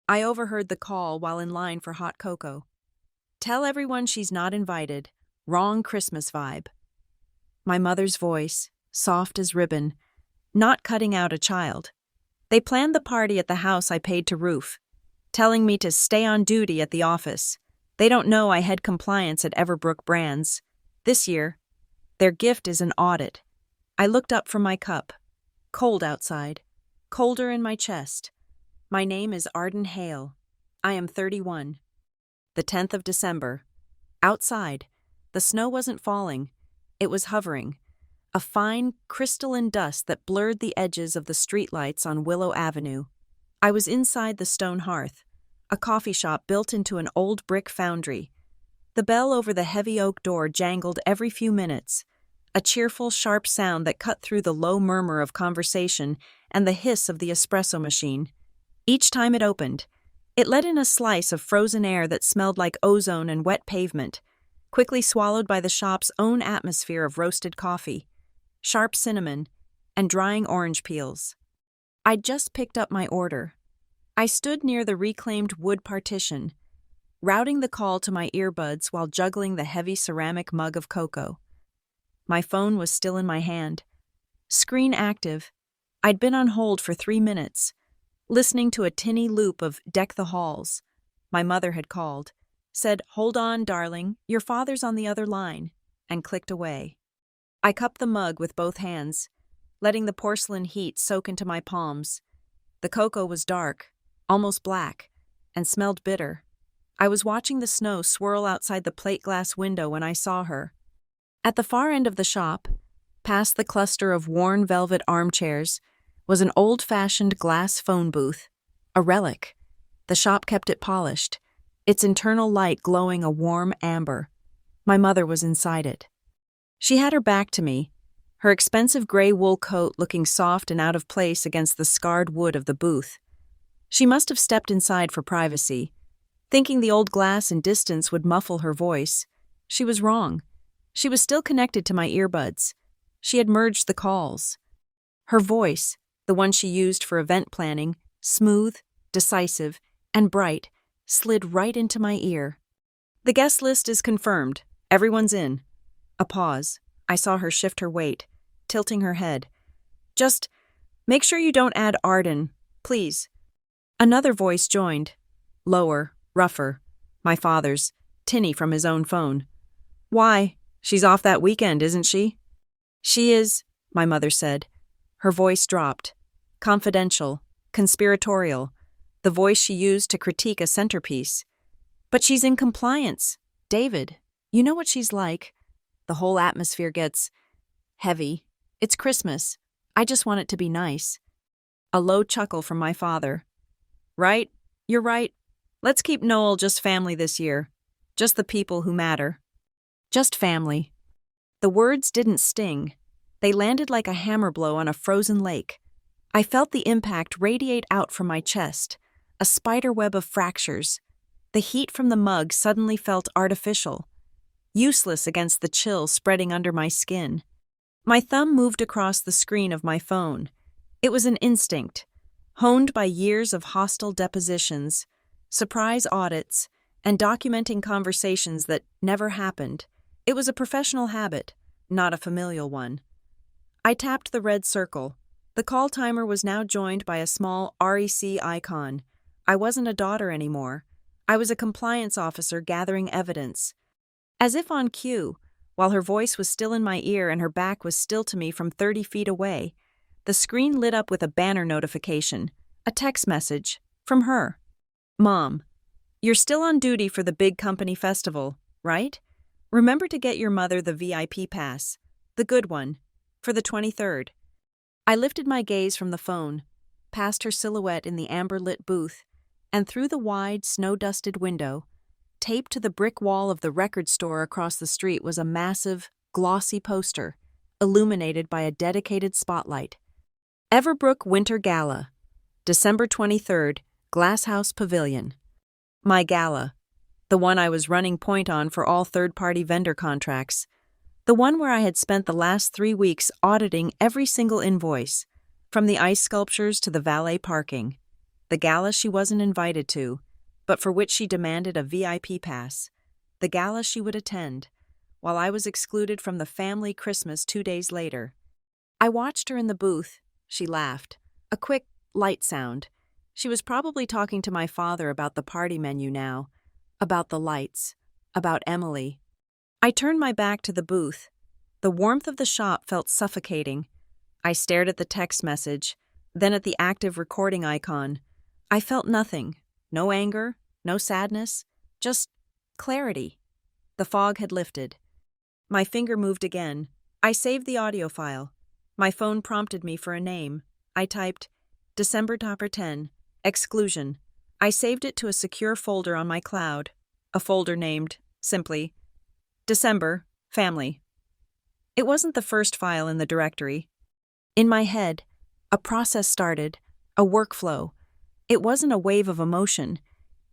I overheard the call while in line for hot cocoa. Tell everyone she's not invited. Wrong Christmas vibe. My mother's voice, soft as ribbon, not cutting out a child. They planned the party at the house I paid to roof, telling me to stay on duty at the office. They don't know I head compliance at Everbrook Brands. This year, their gift is an audit. I looked up from my cup. Cold outside. Colder in my chest. My name is Arden Hale. I am 31. The 10th of December. Outside, the snow wasn't falling. It was hovering. A fine, crystalline dust that blurred the edges of the streetlights on Willow Avenue. I was inside the stone hearth, a coffee shop built into an old brick foundry. The bell over the heavy oak door jangled every few minutes, a cheerful, sharp sound that cut through the low murmur of conversation and the hiss of the espresso machine. Each time it opened, it let in a slice of frozen air that smelled like ozone and wet pavement, quickly swallowed by the shop's own atmosphere of roasted coffee, sharp cinnamon, and drying orange peels. I'd just picked up my order. I stood near the reclaimed wood partition, routing the call to my earbuds while juggling the heavy ceramic mug of cocoa. My phone was still in my hand. Screen active. I'd been on hold for 3 minutes, listening to a tinny loop of Deck the Halls. My mother had called, said, "Hold on, darling, your father's on the other line," and clicked away. I cupped the mug with both hands, letting the porcelain heat soak into my palms. The cocoa was dark, almost black, and smelled bitter. I was watching the snow swirl outside the plate glass window when I saw her. At the far end of the shop, past the cluster of worn velvet armchairs, was an old-fashioned glass phone booth, a relic. The shop kept it polished, its internal light glowing a warm amber. My mother was inside it. She had her back to me, her expensive gray wool coat looking soft and out of place against the scarred wood of the booth. She must have stepped inside for privacy, thinking the old glass and distance would muffle her voice. She was wrong. She was still connected to my earbuds. She had merged the calls. Her voice, the one she used for event planning, smooth, decisive, and bright, slid right into my ear. "The guest list is confirmed. Everyone's in." A pause. I saw her shift her weight, tilting her head. "Just make sure you don't add Arden, please." Another voice joined. Lower, rougher. My father's, tinny from his own phone. "Why? She's off that weekend, isn't she?" "She is," my mother said. Her voice dropped. Confidential, conspiratorial, the voice she used to critique a centerpiece. "But she's in compliance. David, you know what she's like. The whole atmosphere gets heavy. It's Christmas. I just want it to be nice." A low chuckle from my father. "Right, you're right. Let's keep Noel just family this year. Just the people who matter." Just family. The words didn't sting. They landed like a hammer blow on a frozen lake. I felt the impact radiate out from my chest, a spiderweb of fractures. The heat from the mug suddenly felt artificial, useless against the chill spreading under my skin. My thumb moved across the screen of my phone. It was an instinct, honed by years of hostile depositions, surprise audits, and documenting conversations that never happened. It was a professional habit, not a familial one. I tapped the red circle. The call timer was now joined by a small REC icon. I wasn't a daughter anymore. I was a compliance officer gathering evidence. As if on cue, while her voice was still in my ear and her back was still to me from 30 feet away, the screen lit up with a banner notification, a text message, from her. "Mom, you're still on duty for the big company festival, right? Remember to get your mother the VIP pass, the good one, for the 23rd. I lifted my gaze from the phone, past her silhouette in the amber-lit booth, and through the wide, snow-dusted window. Taped to the brick wall of the record store across the street was a massive, glossy poster, illuminated by a dedicated spotlight. Everbrook Winter Gala, December 23rd, Glasshouse Pavilion. My gala, the one I was running point on for all third-party vendor contracts. The one where I had spent the last 3 weeks auditing every single invoice, from the ice sculptures to the valet parking. The gala she wasn't invited to, but for which she demanded a VIP pass. The gala she would attend, while I was excluded from the family Christmas 2 days later. I watched her in the booth. She laughed. A quick, light sound. She was probably talking to my father about the party menu now, about the lights, about Emily. I turned my back to the booth. The warmth of the shop felt suffocating. I stared at the text message, then at the active recording icon. I felt nothing. No anger, no sadness, just clarity. The fog had lifted. My finger moved again. I saved the audio file. My phone prompted me for a name. I typed, December 10, exclusion. I saved it to a secure folder on my cloud. A folder named, simply, December, family. It wasn't the first file in the directory. In my head, a process started, a workflow. It wasn't a wave of emotion.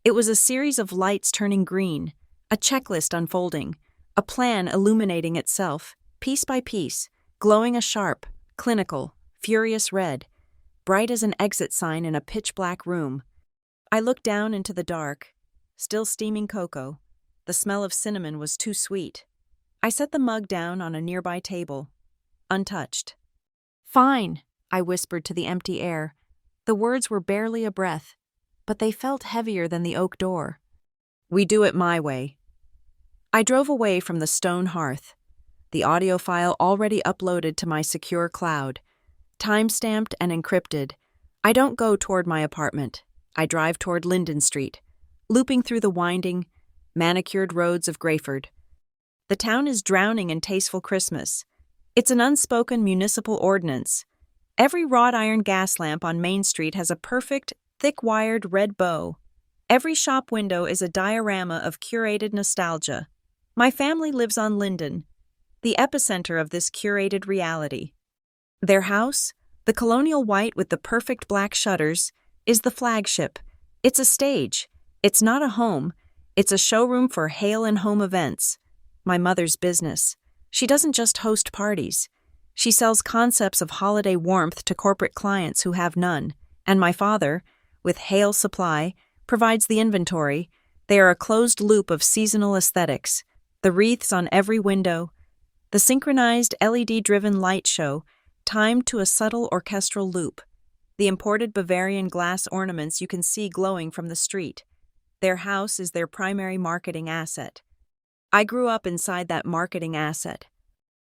It was a series of lights turning green, a checklist unfolding, a plan illuminating itself, piece by piece, glowing a sharp, clinical, furious red, bright as an exit sign in a pitch-black room. I looked down into the dark, still steaming cocoa. The smell of cinnamon was too sweet. I set the mug down on a nearby table, untouched. Fine, I whispered to the empty air. The words were barely a breath, but they felt heavier than the oak door. We do it my way. I drove away from the stone hearth, the audio file already uploaded to my secure cloud, time-stamped and encrypted. I don't go toward my apartment. I drive toward Linden Street, looping through the winding, manicured roads of Grayford. The town is drowning in tasteful Christmas. It's an unspoken municipal ordinance. Every wrought iron gas lamp on Main Street has a perfect, thick-wired red bow. Every shop window is a diorama of curated nostalgia. My family lives on Linden, the epicenter of this curated reality. Their house, the colonial white with the perfect black shutters, is the flagship. It's a stage. It's not a home. It's a showroom for hail and home events. My mother's business. She doesn't just host parties. She sells concepts of holiday warmth to corporate clients who have none. And my father, with Hale Supply, provides the inventory. They are a closed loop of seasonal aesthetics. The wreaths on every window, the synchronized LED-driven light show, timed to a subtle orchestral loop, the imported Bavarian glass ornaments you can see glowing from the street. Their house is their primary marketing asset. I grew up inside that marketing asset.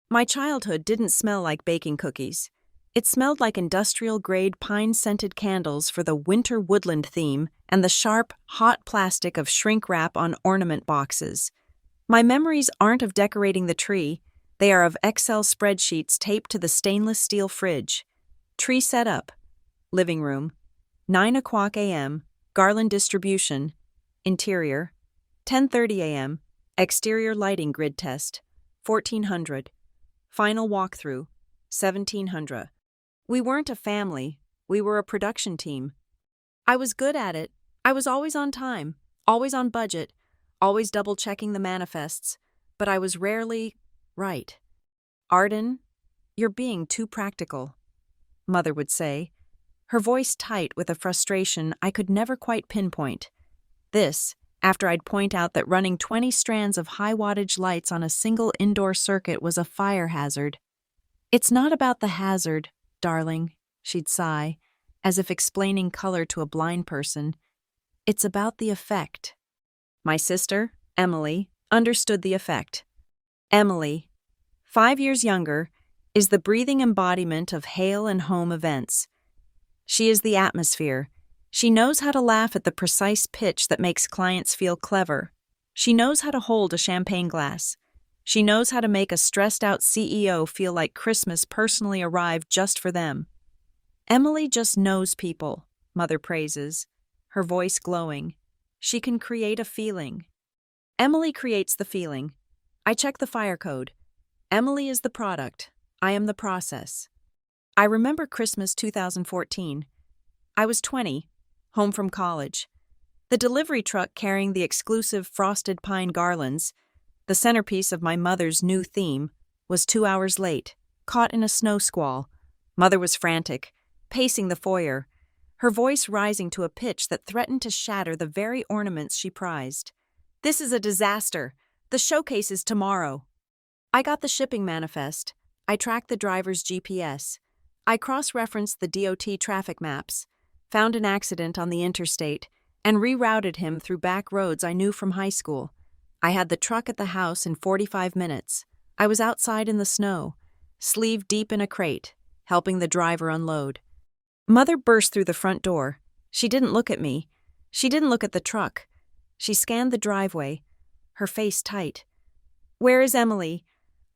My childhood didn't smell like baking cookies. It smelled like industrial-grade pine-scented candles for the winter woodland theme and the sharp, hot plastic of shrink wrap on ornament boxes. My memories aren't of decorating the tree. They are of Excel spreadsheets taped to the stainless steel fridge. Tree setup. Living room. 9:00 a.m. Garland distribution. Interior. 10:30 a.m. Exterior lighting grid test. 1400. Final walkthrough. 1700. We weren't a family. We were a production team. I was good at it. I was always on time, always on budget, always double-checking the manifests, but I was rarely right. Arden, you're being too practical, Mother would say, her voice tight with a frustration I could never quite pinpoint. This, after I'd point out that running 20 strands of high-wattage lights on a single indoor circuit was a fire hazard. It's not about the hazard, darling, she'd sigh, as if explaining color to a blind person. It's about the effect. My sister, Emily, understood the effect. Emily, 5 years younger, is the breathing embodiment of hail and home events. She is the atmosphere. She knows how to laugh at the precise pitch that makes clients feel clever. She knows how to hold a champagne glass. She knows how to make a stressed-out CEO feel like Christmas personally arrived just for them. Emily just knows people, Mother praises, her voice glowing. She can create a feeling. Emily creates the feeling. I check the fire code. Emily is the product. I am the process. I remember Christmas 2014. I was 20, home from college. The delivery truck carrying the exclusive frosted pine garlands, the centerpiece of my mother's new theme, was 2 hours late, caught in a snow squall. Mother was frantic, pacing the foyer. her voice rising to a pitch that threatened to shatter the very ornaments she prized. "This is a disaster. The showcase is tomorrow." I got the shipping manifest. I tracked the driver's GPS. I cross-referenced the DOT traffic maps, found an accident on the interstate, and rerouted him through back roads I knew from high school. I had the truck at the house in 45 minutes. I was outside in the snow, sleeve deep in a crate, helping the driver unload. Mother burst through the front door. She didn't look at me. She didn't look at the truck. She scanned the driveway, her face tight. "Where is Emily?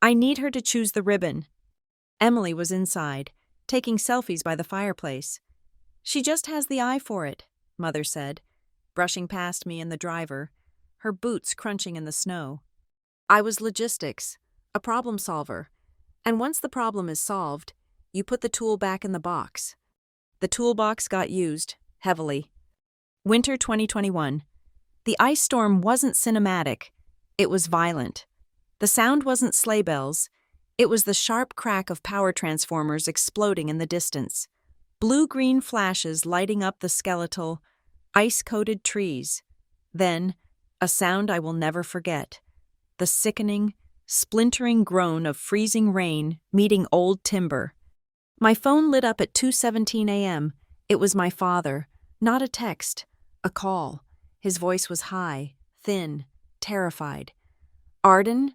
I need her to choose the ribbon." Emily was inside, taking selfies by the fireplace. "She just has the eye for it," Mother said, brushing past me and the driver, her boots crunching in the snow. I was logistics, a problem solver, and once the problem is solved, you put the tool back in the box. The toolbox got used, heavily. Winter 2021. The ice storm wasn't cinematic, it was violent. The sound wasn't sleigh bells, it was the sharp crack of power transformers exploding in the distance. Blue-green flashes lighting up the skeletal, ice-coated trees. Then, a sound I will never forget. The sickening, splintering groan of freezing rain meeting old timber. My phone lit up at 2:17 a.m. It was my father, not a text, a call. His voice was high, thin, terrified. "Arden?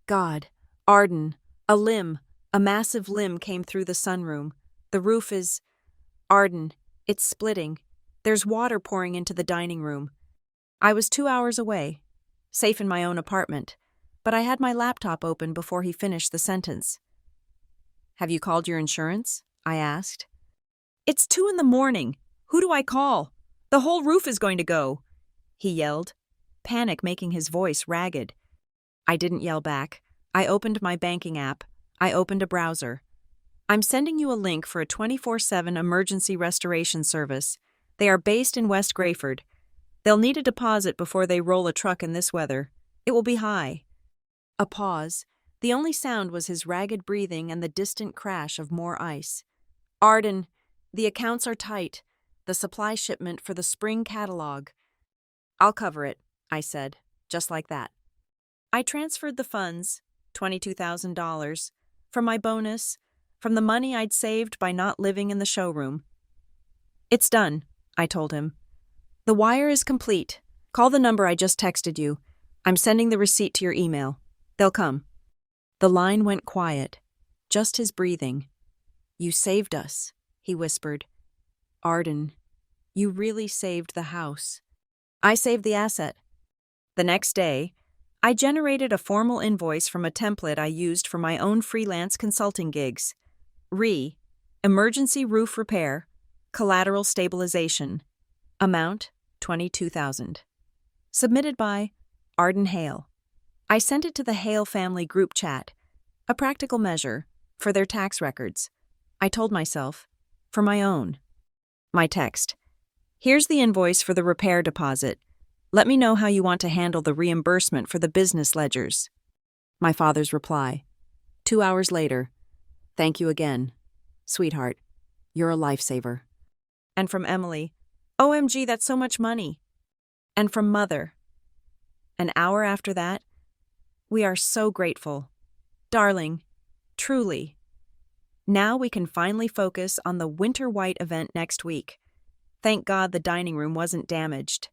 God, Arden, a massive limb came through the sunroom. The roof is... Arden, it's splitting. There's water pouring into the dining room." I was 2 hours away, safe in my own apartment, but I had my laptop open before he finished the sentence. "Have you called your insurance?" I asked. "It's 2 a.m. Who do I call? The whole roof is going to go," he yelled, panic making his voice ragged. I didn't yell back. I opened my banking app. I opened a browser. "I'm sending you a link for a 24/7 emergency restoration service. They are based in West Grayford. They'll need a deposit before they roll a truck in this weather. It will be high." A pause. The only sound was his ragged breathing and the distant crash of more ice. "Arden, the accounts are tight. The supply shipment for the spring catalog." "I'll cover it," I said, just like that. I transferred the funds, $22,000, from my bonus, from the money I'd saved by not living in the showroom. "It's done," I told him. "The wire is complete. Call the number I just texted you. I'm sending the receipt to your email. They'll come." The line went quiet, just his breathing. "You saved us," he whispered. "Arden, you really saved the house." I saved the asset. The next day, I generated a formal invoice from a template I used for my own freelance consulting gigs. Emergency roof repair, collateral stabilization. Amount, $22,000. Submitted by Arden Hale. I sent it to the Hale family group chat, a practical measure, for their tax records. I told myself, for my own. My text. "Here's the invoice for the repair deposit. Let me know how you want to handle the reimbursement for the business ledgers." My father's reply. 2 hours later. "Thank you again. Sweetheart, you're a lifesaver." And from Emily, "OMG, that's so much money." And from Mother. An hour after that, "We are so grateful. Darling, truly. Now we can finally focus on the Winter White event next week. Thank God the dining room wasn't damaged."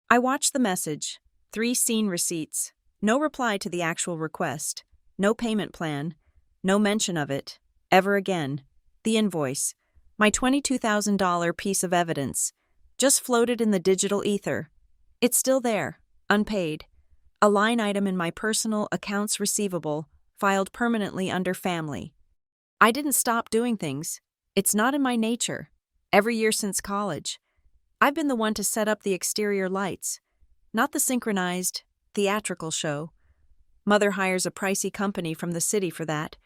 I watched the message, 3 scene receipts, no reply to the actual request, no payment plan, no mention of it, ever again. The invoice, my $22,000 piece of evidence, just floated in the digital ether. It's still there, unpaid, a line item in my personal accounts receivable, filed permanently under family. I didn't stop doing things. It's not in my nature. Every year since college, I've been the one to set up the exterior lights, not the synchronized, theatrical show. Mother hires a pricey company from the city for that,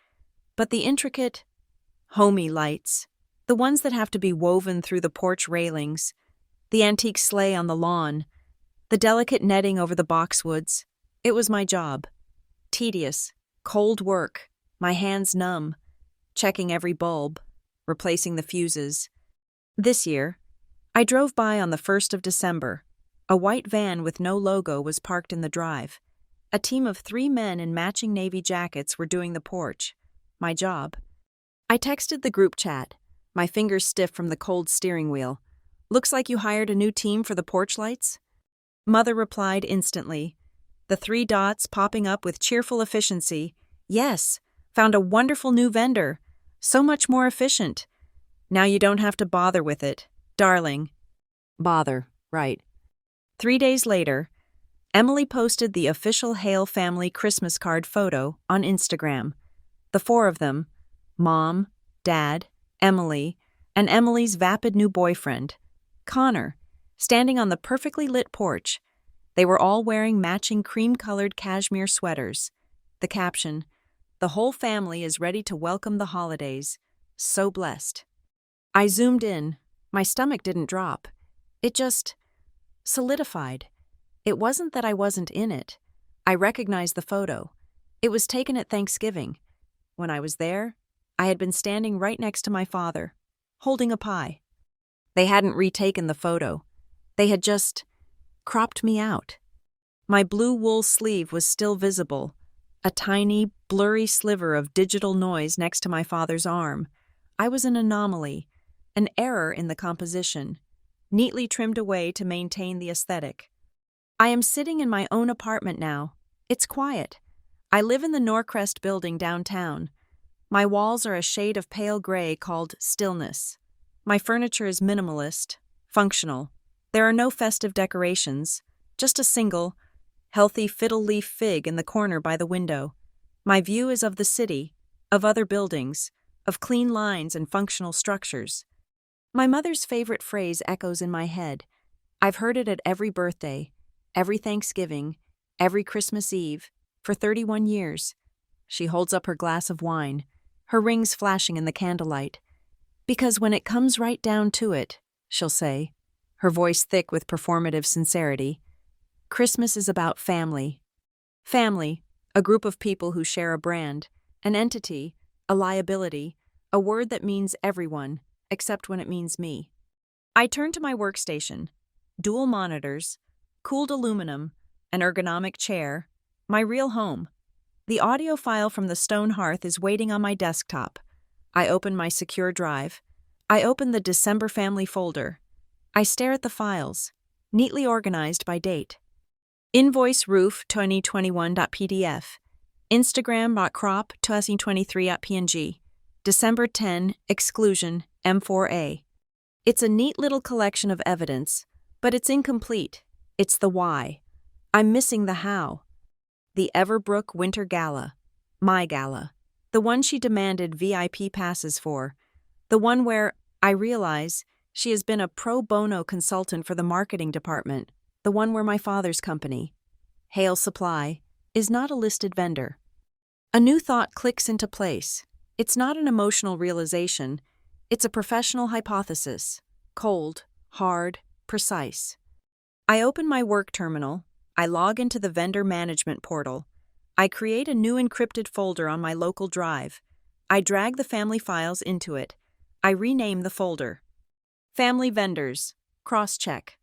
but the intricate, homey lights, the ones that have to be woven through the porch railings, the antique sleigh on the lawn, the delicate netting over the boxwoods, it was my job. Tedious, cold work, my hands numb, checking every bulb, replacing the fuses. This year, I drove by on the 1st of December. A white van with no logo was parked in the drive. A team of 3 men in matching navy jackets were doing the porch. My job. I texted the group chat, my fingers stiff from the cold steering wheel. "Looks like you hired a new team for the porch lights?" Mother replied instantly, the 3 dots popping up with cheerful efficiency. "Yes, found a wonderful new vendor. So much more efficient. Now you don't have to bother with it, darling." Bother, right. 3 days later, Emily posted the official Hale family Christmas card photo on Instagram. The 4 of them, Mom, Dad, Emily, and Emily's vapid new boyfriend, Connor, standing on the perfectly lit porch. They were all wearing matching cream-colored cashmere sweaters. The caption, "The whole family is ready to welcome the holidays. So blessed." I zoomed in. My stomach didn't drop. It just solidified. It wasn't that I wasn't in it. I recognized the photo. It was taken at Thanksgiving. When I was there, I had been standing right next to my father, holding a pie. They hadn't retaken the photo. They had just cropped me out. My blue wool sleeve was still visible, a tiny, blurry sliver of digital noise next to my father's arm. I was an anomaly, an error in the composition, neatly trimmed away to maintain the aesthetic. I am sitting in my own apartment now. It's quiet. I live in the Norcrest building downtown. My walls are a shade of pale gray called stillness. My furniture is minimalist, functional. There are no festive decorations, just a single, healthy fiddle-leaf fig in the corner by the window. My view is of the city, of other buildings, of clean lines and functional structures. My mother's favorite phrase echoes in my head. I've heard it at every birthday, every Thanksgiving, every Christmas Eve, for 31 years. She holds up her glass of wine, her rings flashing in the candlelight. "Because when it comes right down to it," she'll say, her voice thick with performative sincerity, "Christmas is about family." Family, a group of people who share a brand, an entity, a liability, a word that means everyone, except when it means me. I turn to my workstation. Dual monitors, cooled aluminum, an ergonomic chair, my real home. The audio file from the stone hearth is waiting on my desktop. I open my secure drive. I open the December family folder. I stare at the files, neatly organized by date. Invoice roof 2021.pdf. Instagram.crop 2023.png. December 10, exclusion, M4A. It's a neat little collection of evidence, but it's incomplete. It's the why. I'm missing the how. The Everbrook Winter Gala. My gala. The one she demanded VIP passes for. The one where, I realize, she has been a pro bono consultant for the marketing department. The one where my father's company, Hale Supply, is not a listed vendor. A new thought clicks into place. It's not an emotional realization. It's a professional hypothesis. Cold, hard, precise. I open my work terminal. I log into the vendor management portal. I create a new encrypted folder on my local drive. I drag the family files into it. I rename the folder. Family vendors. Cross-check.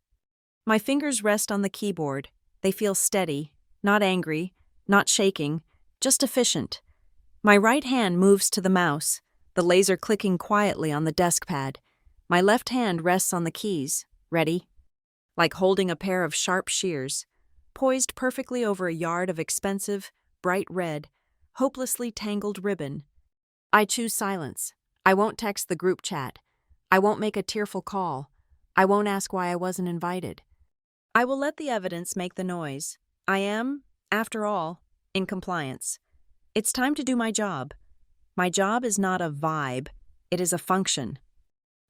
My fingers rest on the keyboard. They feel steady, not angry, not shaking, just efficient. My right hand moves to the mouse, the laser clicking quietly on the desk pad. My left hand rests on the keys, ready, like holding a pair of sharp shears, poised perfectly over a yard of expensive, bright red, hopelessly tangled ribbon. I choose silence. I won't text the group chat. I won't make a tearful call. I won't ask why I wasn't invited. I will let the evidence make the noise. I am, after all, in compliance. It's time to do my job. My job is not a vibe. It is a function.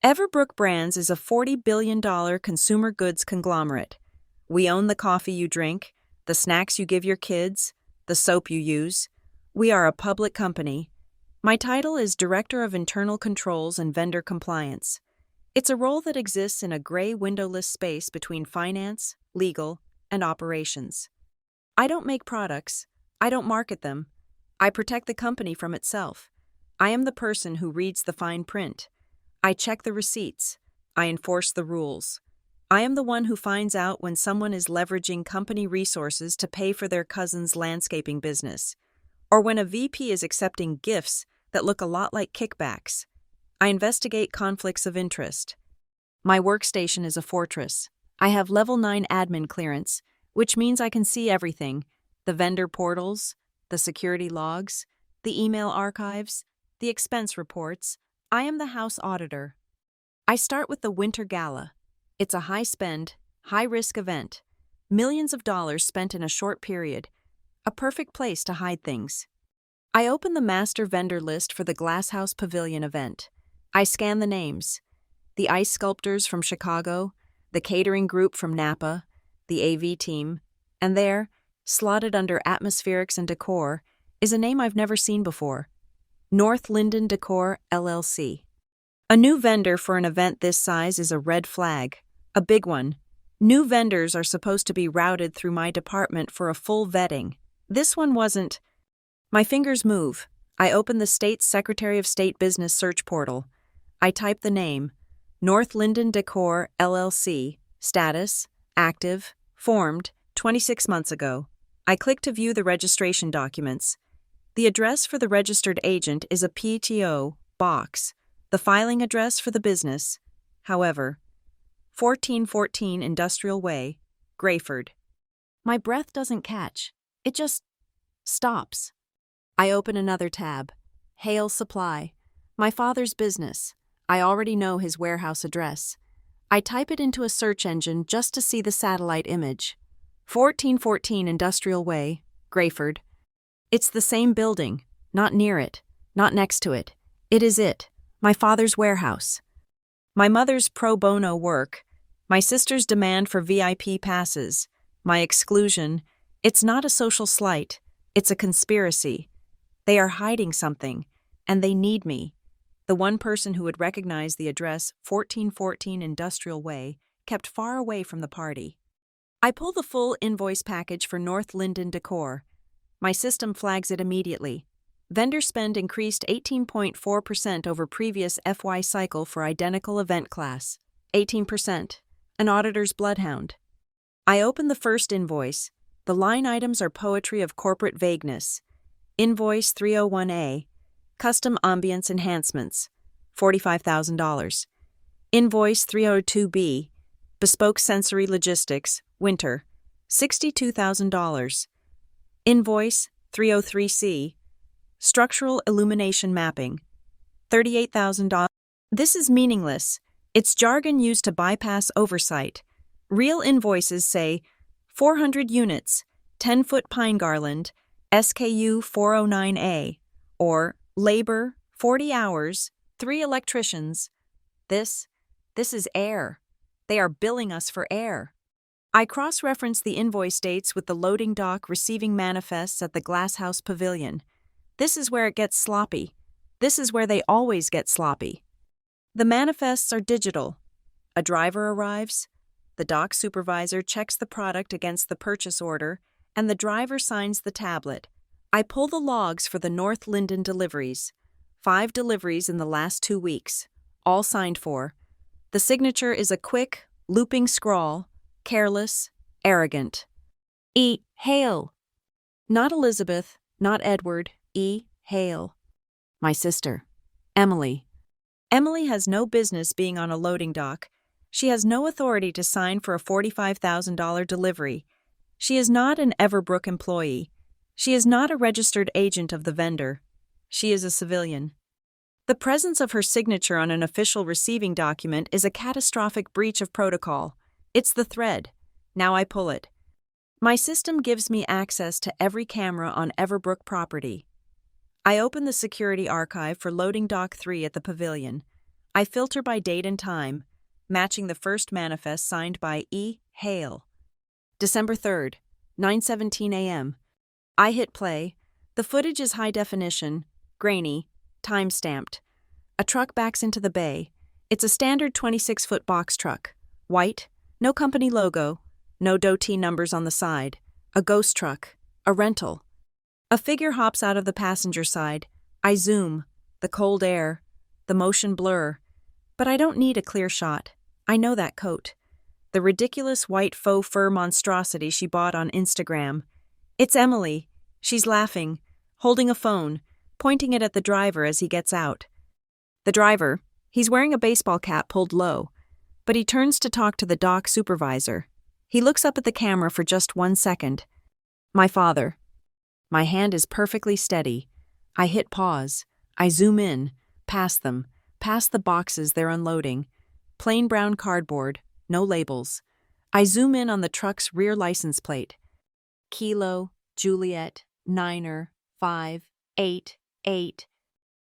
Everbrook Brands is a $40 billion consumer goods conglomerate. We own the coffee you drink, the snacks you give your kids, the soap you use. We are a public company. My title is Director of Internal Controls and Vendor Compliance. It's a role that exists in a gray windowless space between finance, legal, and operations. I don't make products. I don't market them. I protect the company from itself. I am the person who reads the fine print. I check the receipts. I enforce the rules. I am the one who finds out when someone is leveraging company resources to pay for their cousin's landscaping business, or when a VP is accepting gifts that look a lot like kickbacks. I investigate conflicts of interest. My workstation is a fortress. I have level 9 admin clearance, which means I can see everything: the vendor portals, the security logs, the email archives, the expense reports. I am the house auditor. I start with the Winter Gala. It's a high-spend, high-risk event. Millions of dollars spent in a short period. A perfect place to hide things. I open the master vendor list for the Glasshouse Pavilion event. I scan the names: the ice sculptors from Chicago, the catering group from Napa, the AV team, and there, slotted under atmospherics and decor, is a name I've never seen before: North Linden Decor, LLC. A new vendor for an event this size is a red flag, a big one. New vendors are supposed to be routed through my department for a full vetting. This one wasn't. My fingers move. I open the state's Secretary of State Business Search Portal. I type the name: North Linden Decor, LLC, status, active, formed, 26 months ago. I click to view the registration documents. The address for the registered agent is a PTO box, the filing address for the business, however, 1414 Industrial Way, Grayford. My breath doesn't catch. It just stops. I open another tab. Hale Supply. My father's business. I already know his warehouse address. I type it into a search engine just to see the satellite image. 1414 Industrial Way, Grayford. It's the same building, not near it, not next to it. It is it, my father's warehouse. My mother's pro bono work, my sister's demand for VIP passes, my exclusion. It's not a social slight, it's a conspiracy. They are hiding something, and they need me. The one person who would recognize the address 1414 Industrial Way kept far away from the party. I pull the full invoice package for North Linden Decor. My system flags it immediately. Vendor spend increased 18.4% over previous FY cycle for identical event class. 18%. An auditor's bloodhound. I open the first invoice. The line items are poetry of corporate vagueness. Invoice 301A. Custom ambience enhancements. $45,000. Invoice 302B. Bespoke sensory logistics. Winter. $62,000. Invoice 303C. Structural illumination mapping. $38,000. This is meaningless. It's jargon used to bypass oversight. Real invoices say 400 units, 10-foot pine garland, SKU 409A, or labor, 40 hours, 3 electricians. This is air. They are billing us for air. I cross-reference the invoice dates with the loading dock receiving manifests at the Glasshouse Pavilion. This is where it gets sloppy. This is where they always get sloppy. The manifests are digital. A driver arrives, the dock supervisor checks the product against the purchase order, and the driver signs the tablet. I pull the logs for the North Linden deliveries. 5 deliveries in the last 2 weeks, all signed for. The signature is a quick, looping scrawl, careless, arrogant. E. Hale. Not Elizabeth, not Edward, E. Hale. My sister, Emily. Emily has no business being on a loading dock. She has no authority to sign for a $45,000 delivery. She is not an Everbrook employee. She is not a registered agent of the vendor. She is a civilian. The presence of her signature on an official receiving document is a catastrophic breach of protocol. It's the thread. Now I pull it. My system gives me access to every camera on Everbrook property. I open the security archive for loading dock 3 at the pavilion. I filter by date and time, matching the first manifest signed by E. Hale. December 3rd, 9:17 a.m. I hit play. The footage is high definition, grainy, time-stamped. A truck backs into the bay. It's a standard 26-foot box truck. White, no company logo, no DOT numbers on the side. A ghost truck, a rental. A figure hops out of the passenger side. I zoom, the cold air, the motion blur. But I don't need a clear shot. I know that coat. The ridiculous white faux fur monstrosity she bought on Instagram. It's Emily. She's laughing, holding a phone, pointing it at the driver as he gets out. The driver, he's wearing a baseball cap pulled low, but he turns to talk to the dock supervisor. He looks up at the camera for just 1 second. My father. My hand is perfectly steady. I hit pause. I zoom in, past them, past the boxes they're unloading. Plain brown cardboard, no labels. I zoom in on the truck's rear license plate. Kilo, Juliet, Niner, 5, 8, 8.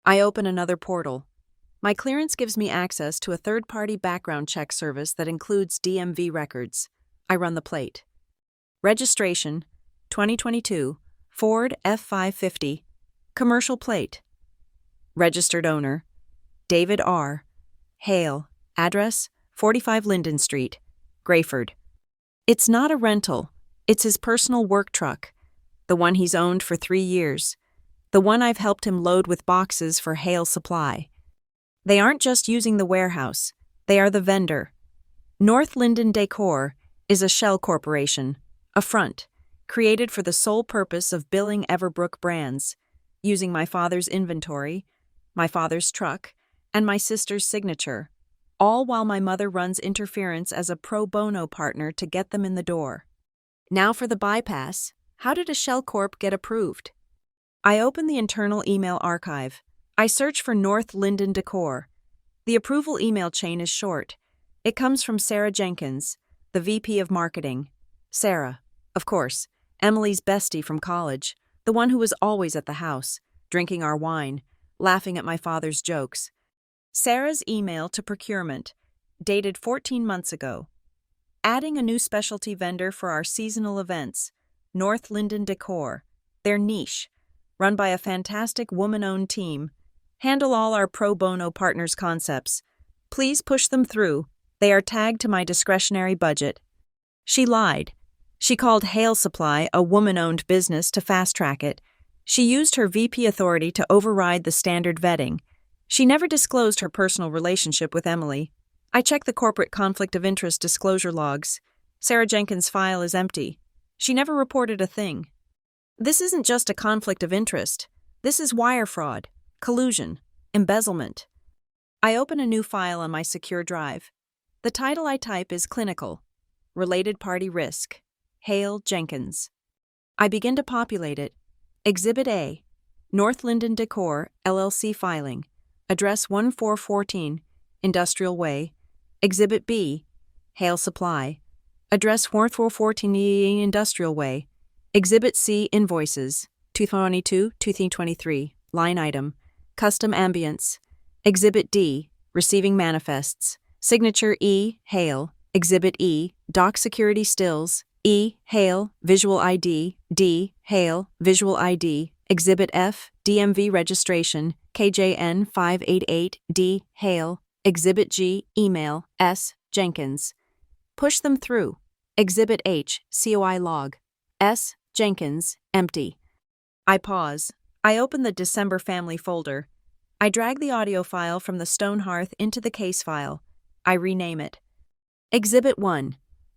I open another portal. My clearance gives me access to a third-party background check service that includes DMV records. I run the plate. Registration, 2022, Ford F550, commercial plate. Registered owner, David R. Hale, address, 45 Linden Street, Grayford. It's not a rental, it's his personal work truck, the one he's owned for 3 years, the one I've helped him load with boxes for Hale Supply. They aren't just using the warehouse, they are the vendor. North Linden Decor is a shell corporation, a front, created for the sole purpose of billing Everbrook brands, using my father's inventory, my father's truck, and my sister's signature, all while my mother runs interference as a pro bono partner to get them in the door. Now for the bypass. How did a shell corp get approved? I open the internal email archive. I search for North Linden Decor. The approval email chain is short. It comes from Sarah Jenkins, the VP of Marketing. Sarah, of course, Emily's bestie from college, the one who was always at the house, drinking our wine, laughing at my father's jokes. Sarah's email to procurement, dated 14 months ago. Adding a new specialty vendor for our seasonal events, North Linden Decor. They're niche, run by a fantastic woman-owned team. Handle all our pro bono partners' concepts. Please push them through. They are tagged to my discretionary budget. She lied. She called Hale Supply a woman-owned business to fast-track it. She used her VP authority to override the standard vetting. She never disclosed her personal relationship with Emily. I checked the corporate conflict of interest disclosure logs. Sarah Jenkins' file is empty. She never reported a thing. This isn't just a conflict of interest. This is wire fraud, collusion, embezzlement. I open a new file on my secure drive. The title I type is Clinical, Related Party Risk, Hale Jenkins. I begin to populate it. Exhibit A, North Linden Decor, LLC filing, address 1414, Industrial Way. Exhibit B, Hale Supply, address 1414 Industrial Way. Exhibit C, invoices, 222-223, line item, custom ambience. Exhibit D, receiving manifests, signature E, Hale. Exhibit E, dock security stills, E, Hale, visual ID, D, Hale, visual ID. Exhibit F, DMV registration, KJN 588, D, Hale. Exhibit G, email, S, Jenkins. Push them through. Exhibit H, COI log, S, Jenkins, empty. I pause. I open the December family folder. I drag the audio file from the stone hearth into the case file. I rename it. Exhibit 1.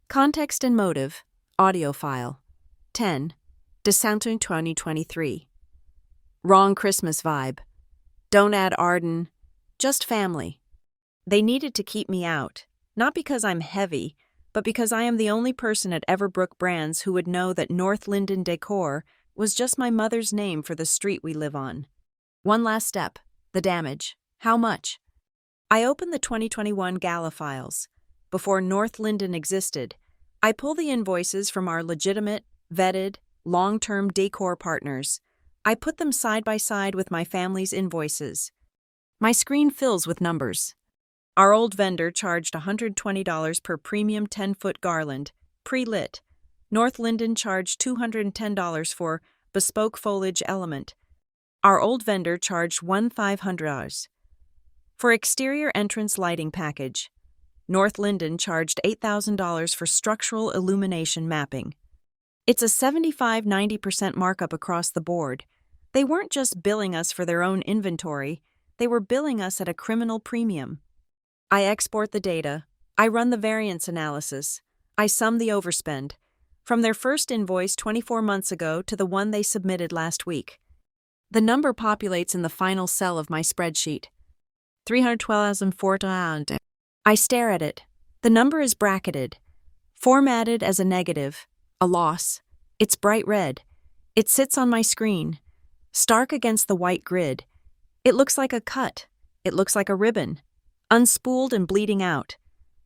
Context and motive. Audio file. 10. December 2023. Wrong Christmas vibe. Don't add Arden. Just family. They needed to keep me out. Not because I'm heavy, but because I am the only person at Everbrook Brands who would know that North Linden Decor was just my mother's name for the street we live on. One last step. The damage. How much? I open the 2021 Gala files. Before North Linden existed, I pull the invoices from our legitimate, vetted, long-term decor partners. I put them side by side with my family's invoices. My screen fills with numbers. Our old vendor charged $120 per premium 10-foot garland, pre-lit. North Linden charged $210 for bespoke foliage element. Our old vendor charged $1,500. For exterior entrance lighting package, North Linden charged $8,000 for structural illumination mapping. It's a 75-90% markup across the board. They weren't just billing us for their own inventory, they were billing us at a criminal premium. I export the data. I run the variance analysis. I sum the overspend. From their first invoice 24 months ago to the one they submitted last week. The number populates in the final cell of my spreadsheet. 312,400. I stare at it. The number is bracketed, formatted as a negative, a loss. It's bright red. It sits on my screen, stark against the white grid. It looks like a cut. It looks like a ribbon, unspooled and bleeding out.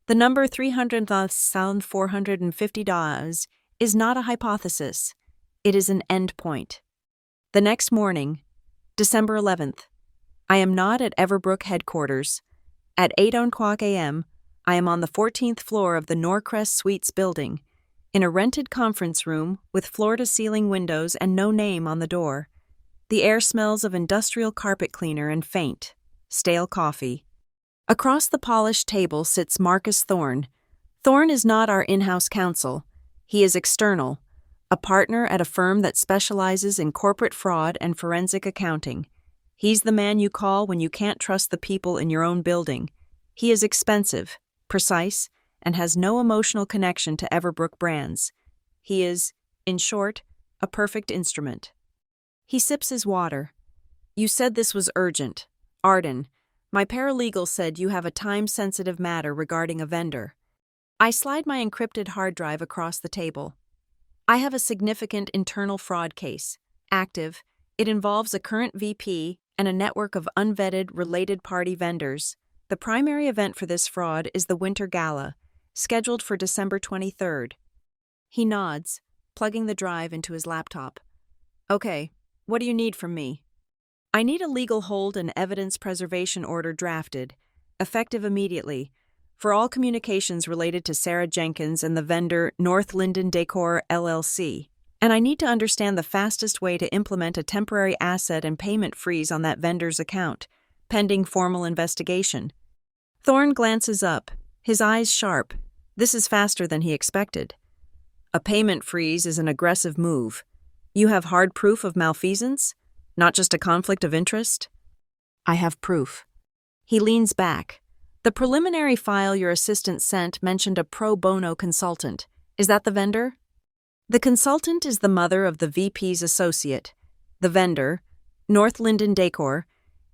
The number $300,450 is not a hypothesis. It is an endpoint. The next morning, December 11th, I am not at Everbrook headquarters. At 8:00 a.m., I am on the 14th floor of the Norcrest Suites building, in a rented conference room with floor-to-ceiling windows and no name on the door. The air smells of industrial carpet cleaner and faint, stale coffee. Across the polished table sits Marcus Thorne. Thorne is not our in-house counsel. He is external, a partner at a firm that specializes in corporate fraud and forensic accounting. He's the man you call when you can't trust the people in your own building. He is expensive, precise, and has no emotional connection to Everbrook brands. He is, in short, a perfect instrument. He sips his water. You said this was urgent. Arden, my paralegal said you have a time-sensitive matter regarding a vendor. I slide my encrypted hard drive across the table. I have a significant internal fraud case. Active. It involves a current VP and a network of unvetted related party vendors. The primary event for this fraud is the Winter Gala, scheduled for December 23rd. He nods, plugging the drive into his laptop. Okay, what do you need from me? I need a legal hold and evidence preservation order drafted, effective immediately, for all communications related to Sarah Jenkins and the vendor North Linden Decor LLC. And I need to understand the fastest way to implement a temporary asset and payment freeze on that vendor's account, pending formal investigation. Thorne glances up, his eyes sharp. This is faster than he expected. A payment freeze is an aggressive move. You have hard proof of malfeasance? Not just a conflict of interest? I have proof. He leans back. The preliminary file your assistant sent mentioned a pro bono consultant. Is that the vendor? The consultant is the mother of the VP's associate. The vendor, North Linden Decor,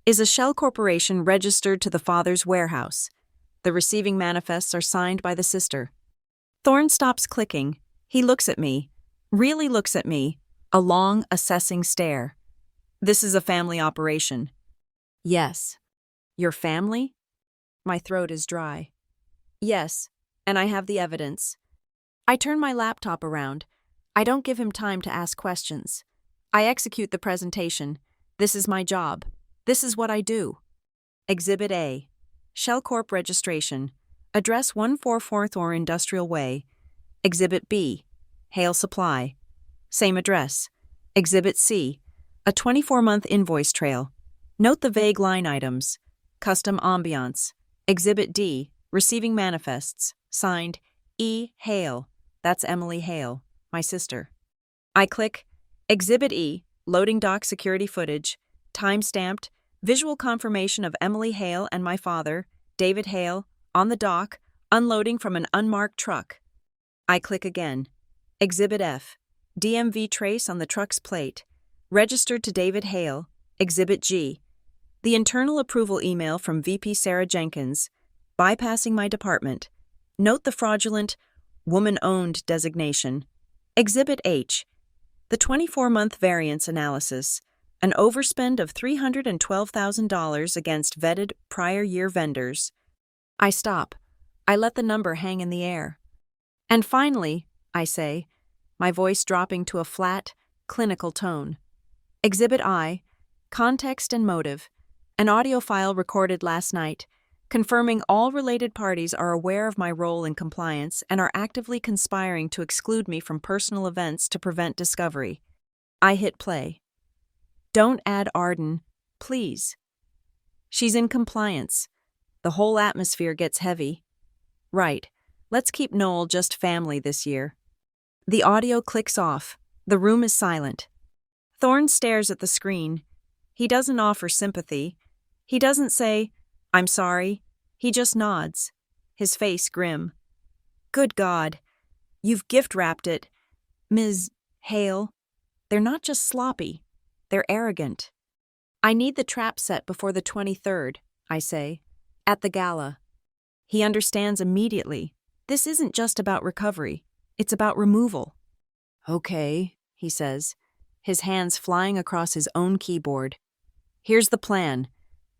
is a shell corporation registered to the father's warehouse. The receiving manifests are signed by the sister. Thorne stops clicking. He looks at me, really looks at me, a long, assessing stare. This is a family operation. Yes. Your family? My throat is dry. Yes, and I have the evidence. I turn my laptop around. I don't give him time to ask questions. I execute the presentation. This is my job. This is what I do. Exhibit A. Shell Corp registration. Address 144 Thor Industrial Way. Exhibit B. Hale Supply. Same address. Exhibit C. A 24-month invoice trail. Note the vague line items. Custom ambiance. Exhibit D. Receiving manifests. Signed, E. Hale. That's Emily Hale, my sister. I click Exhibit E. Loading dock security footage. Time-stamped. Visual confirmation of Emily Hale and my father, David Hale, on the dock, unloading from an unmarked truck. I click again. Exhibit F. DMV trace on the truck's plate. Registered to David Hale. Exhibit G. The internal approval email from VP Sarah Jenkins, bypassing my department. Note the fraudulent, woman-owned designation. Exhibit H. The 24-month variance analysis. An overspend of $312,000 against vetted prior year vendors. I stop. I let the number hang in the air. And finally, I say, my voice dropping to a flat, clinical tone. Exhibit I. Context and motive. An audio file recorded last night, confirming all related parties are aware of my role in compliance and are actively conspiring to exclude me from personal events to prevent discovery. I hit play. Don't add Arden, please. She's in compliance. The whole atmosphere gets heavy. Right, let's keep Noel just family this year. The audio clicks off. The room is silent. Thorne stares at the screen. He doesn't offer sympathy. He doesn't say, I'm sorry. He just nods. his face grim. Good God. You've gift-wrapped it. Ms. Hale. They're not just sloppy. They're arrogant. I need the trap set before the 23rd, I say. At the gala. He understands immediately. This isn't just about recovery. It's about removal. Okay, he says, his hands flying across his own keyboard. Here's the plan.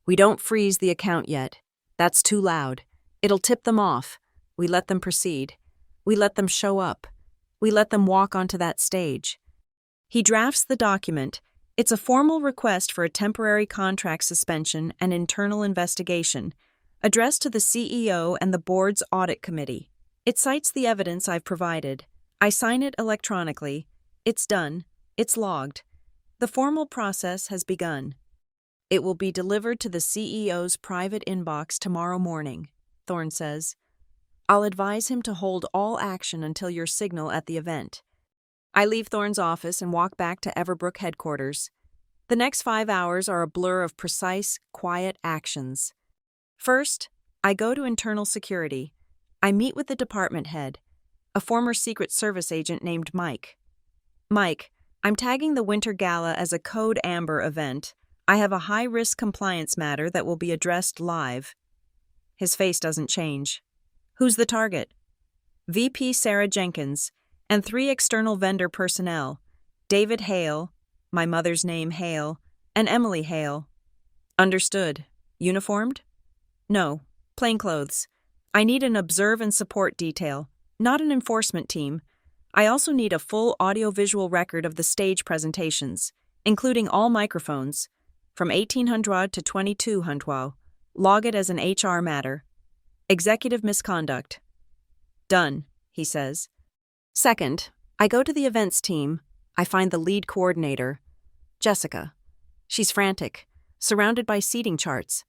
We don't freeze the account yet. That's too loud. It'll tip them off. We let them proceed. We let them show up. We let them walk onto that stage. He drafts the document. It's a formal request for a temporary contract suspension and internal investigation, addressed to the CEO and the board's audit committee. It cites the evidence I've provided. I sign it electronically. It's done. It's logged. The formal process has begun. It will be delivered to the CEO's private inbox tomorrow morning, Thorne says. I'll advise him to hold all action until your signal at the event. I leave Thorne's office and walk back to Everbrook headquarters. The next 5 hours are a blur of precise, quiet actions. First, I go to internal security. I meet with the department head, a former Secret Service agent named Mike. Mike, I'm tagging the Winter Gala as a Code Amber event. I have a high-risk compliance matter that will be addressed live. His face doesn't change. Who's the target? VP Sarah Jenkins, and 3 external vendor personnel, David Hale, my mother's name Hale, and Emily Hale. Understood. Uniformed? No, plainclothes. I need an observe and support detail, not an enforcement team. I also need a full audiovisual record of the stage presentations, including all microphones, from 1800 to 2200. Log it as an HR matter. Executive misconduct. Done, he says. Second, I go to the events team. I find the lead coordinator, Jessica. She's frantic, surrounded by seating charts.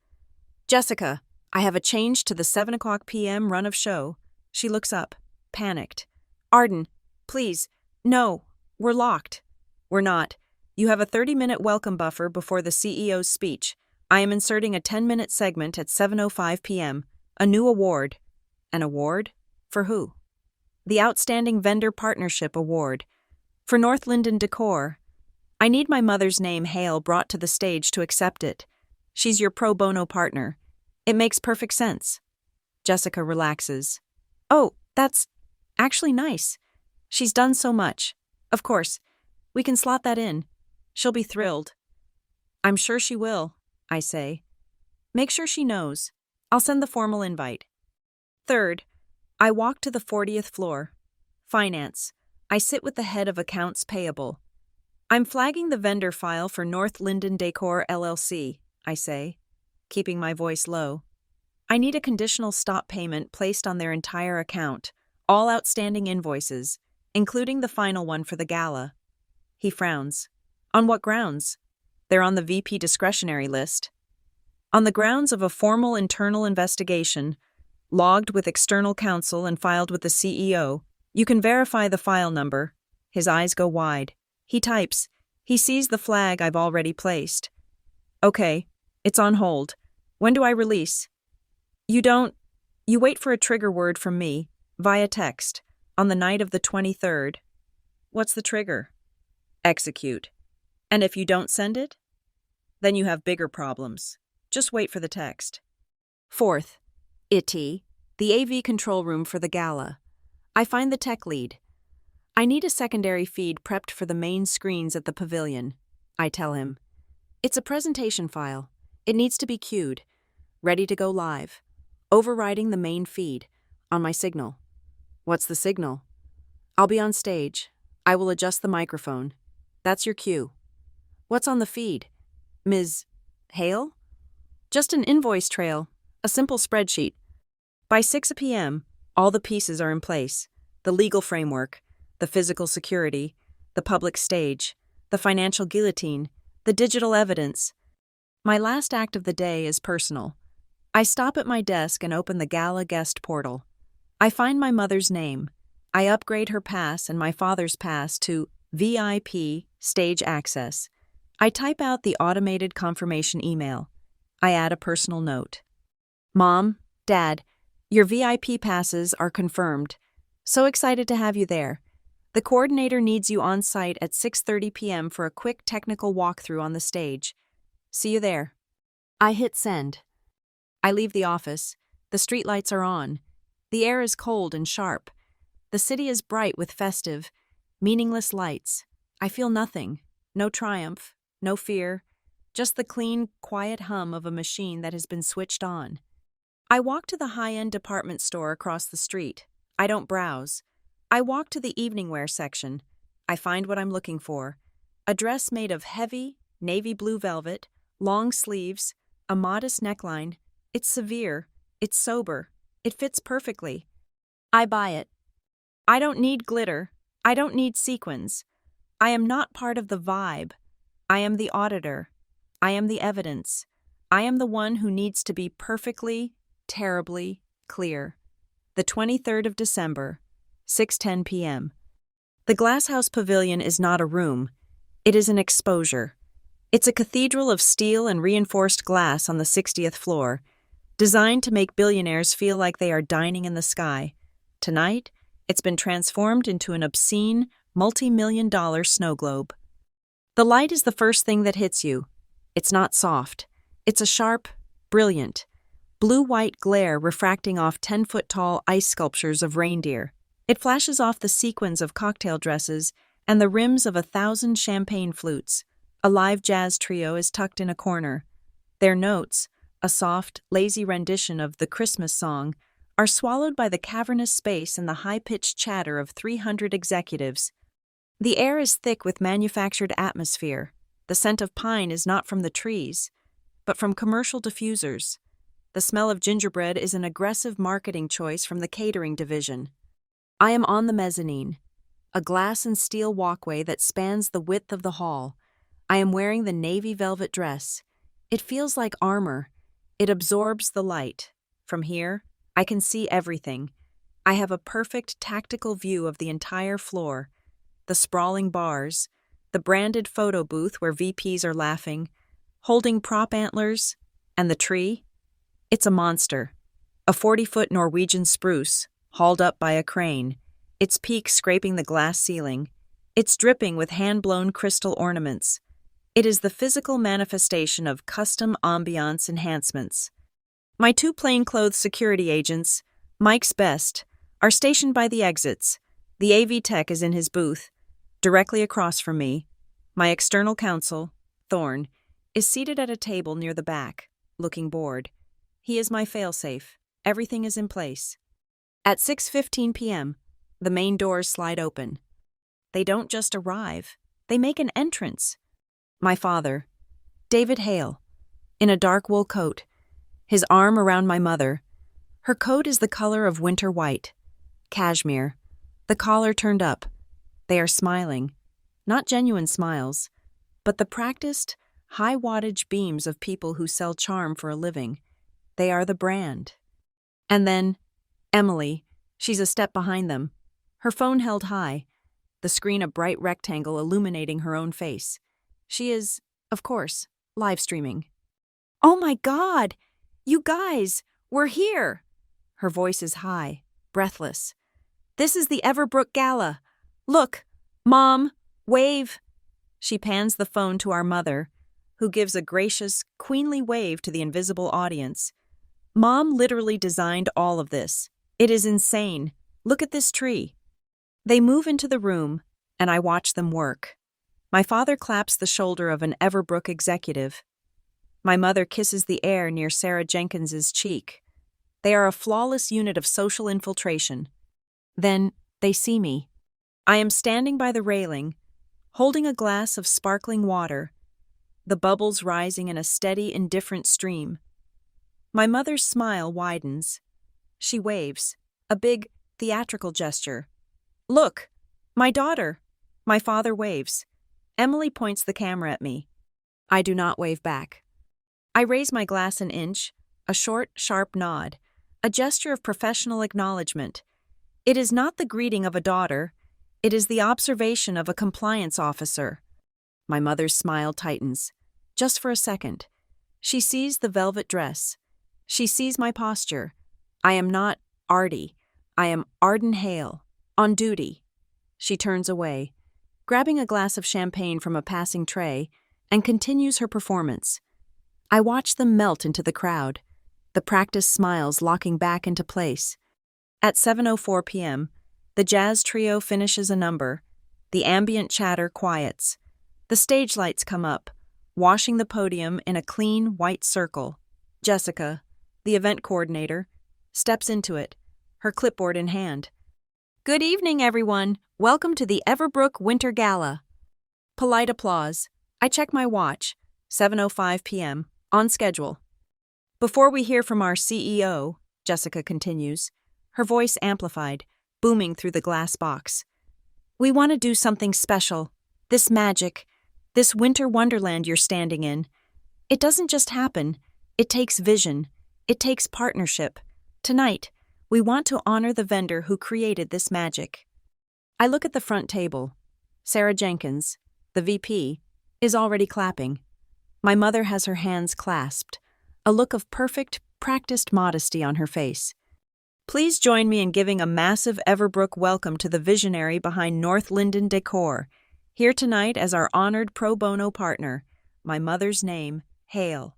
Jessica, I have a change to the 7:00 p.m. run of show. She looks up, panicked. Arden, please, no, we're locked. We're not. You have a 30-minute welcome buffer before the CEO's speech. I am inserting a 10-minute segment at 7:05 p.m. A new award. An award? For who? The Outstanding Vendor Partnership Award. For North Linden Decor. I need my mother's name Hale brought to the stage to accept it. She's your pro bono partner. It makes perfect sense. Jessica relaxes. Oh, that's actually nice. She's done so much. Of course. We can slot that in. She'll be thrilled. I'm sure she will, I say. Make sure she knows. I'll send the formal invite. Third, I walk to the 40th floor. Finance. I sit with the head of accounts payable. I'm flagging the vendor file for North Linden Decor LLC, I say, keeping my voice low. I need a conditional stop payment placed on their entire account, all outstanding invoices, including the final one for the gala. He frowns. On what grounds? They're on the VP discretionary list. On the grounds of a formal internal investigation, logged with external counsel and filed with the CEO, you can verify the file number. His eyes go wide. He types. He sees the flag I've already placed. Okay, it's on hold. When do I release? You wait for a trigger word from me, via text, on the night of the 23rd. What's the trigger? Execute. And if you don't send it? Then you have bigger problems. Just wait for the text. Fourth, ITI, the AV control room for the gala. I find the tech lead. I need a secondary feed prepped for the main screens at the pavilion, I tell him. It's a presentation file. It needs to be queued, ready to go live, overriding the main feed, on my signal. What's the signal? I'll be on stage. I will adjust the microphone. That's your cue. What's on the feed? Ms. Hale? Just an invoice trail, a simple spreadsheet. By 6 p.m., all the pieces are in place. The legal framework, the physical security, the public stage, the financial guillotine, the digital evidence. My last act of the day is personal. I stop at my desk and open the gala guest portal. I find my mother's name. I upgrade her pass and my father's pass to VIP stage access. I type out the automated confirmation email. I add a personal note. Mom, Dad, Your VIP passes are confirmed. So excited to have you there. The coordinator needs you on site at 6:30 p.m. for a quick technical walkthrough on the stage. See you there. I hit send. I leave the office. The streetlights are on. The air is cold and sharp. The city is bright with festive, meaningless lights. I feel nothing. No triumph, no fear, just the clean, quiet hum of a machine that has been switched on. I walk to the high-end department store across the street. I don't browse. I walk to the evening wear section. I find what I'm looking for. A dress made of heavy, navy blue velvet, long sleeves, a modest neckline. It's severe. It's sober. It fits perfectly. I buy it. I don't need glitter. I don't need sequins. I am not part of the vibe. I am the auditor. I am the evidence. I am the one who needs to be perfectly, terribly clear. The 23rd of December, 6:10 p.m. The Glasshouse Pavilion is not a room. It is an exposure. It's a cathedral of steel and reinforced glass on the 60th floor, designed to make billionaires feel like they are dining in the sky. Tonight, it's been transformed into an obscene, multi-million-dollar snow globe. The light is the first thing that hits you. It's not soft. It's a sharp, brilliant, blue-white glare refracting off 10-foot-tall ice sculptures of reindeer. It flashes off the sequins of cocktail dresses and the rims of 1,000 champagne flutes. A live jazz trio is tucked in a corner. Their notes, a soft, lazy rendition of the Christmas song, are swallowed by the cavernous space and the high-pitched chatter of 300 executives. The air is thick with manufactured atmosphere. The scent of pine is not from the trees, but from commercial diffusers. The smell of gingerbread is an aggressive marketing choice from the catering division. I am on the mezzanine, a glass and steel walkway that spans the width of the hall. I am wearing the navy velvet dress. It feels like armor. It absorbs the light. From here, I can see everything. I have a perfect tactical view of the entire floor. The sprawling bars, the branded photo booth where VPs are laughing, holding prop antlers, and the tree. It's a monster. A 40-foot Norwegian spruce, hauled up by a crane, its peak scraping the glass ceiling. It's dripping with hand-blown crystal ornaments. It is the physical manifestation of custom ambiance enhancements. My 2 plainclothes security agents, Mike's best, are stationed by the exits. The AV tech is in his booth. Directly across from me, my external counsel, Thorne, is seated at a table near the back, looking bored. He is my failsafe. Everything is in place. At 6:15 p.m., the main doors slide open. They don't just arrive. They make an entrance. My father, David Hale, in a dark wool coat, his arm around my mother. Her coat is the color of winter white, cashmere, the collar turned up. They are smiling, not genuine smiles, but the practiced, high-wattage beams of people who sell charm for a living. They are the brand. And then, Emily, she's a step behind them, her phone held high, the screen a bright rectangle illuminating her own face. She is, of course, live streaming. "Oh my God! You guys, we're here!" Her voice is high, breathless. "This is the Everbrook Gala. Look, Mom, wave." She pans the phone to our mother, who gives a gracious, queenly wave to the invisible audience. Mom literally designed all of this. It is insane. Look at this tree. They move into the room, and I watch them work. My father claps the shoulder of an Everbrook executive. My mother kisses the air near Sarah Jenkins's cheek. They are a flawless unit of social infiltration. Then they see me. I am standing by the railing, holding a glass of sparkling water, the bubbles rising in a steady, indifferent stream. My mother's smile widens. She waves, a big, theatrical gesture. "Look, my daughter." My father waves. Emily points the camera at me. I do not wave back. I raise my glass an inch, a short, sharp nod, a gesture of professional acknowledgement. It is not the greeting of a daughter. It is the observation of a compliance officer. My mother's smile tightens. Just for a second. She sees the velvet dress. She sees my posture. I am not Artie. I am Arden Hale. On duty. She turns away, grabbing a glass of champagne from a passing tray, and continues her performance. I watch them melt into the crowd, the practiced smiles locking back into place. At 7:04 p.m., the jazz trio finishes a number. The ambient chatter quiets. The stage lights come up, washing the podium in a clean, white circle. Jessica, the event coordinator, steps into it, her clipboard in hand. Good evening, everyone. Welcome to the Everbrook Winter Gala. Polite applause. I check my watch. 7:05 p.m. On schedule. Before we hear from our CEO, Jessica continues, her voice amplified, booming through the glass box. We want to do something special. This magic, this winter wonderland you're standing in. It doesn't just happen. It takes vision. It takes partnership. Tonight, we want to honor the vendor who created this magic. I look at the front table. Sarah Jenkins, the VP, is already clapping. My mother has her hands clasped, a look of perfect, practiced modesty on her face. Please join me in giving a massive Everbrook welcome to the visionary behind North Linden Decor, here tonight as our honored pro bono partner, my mother's name, Hale.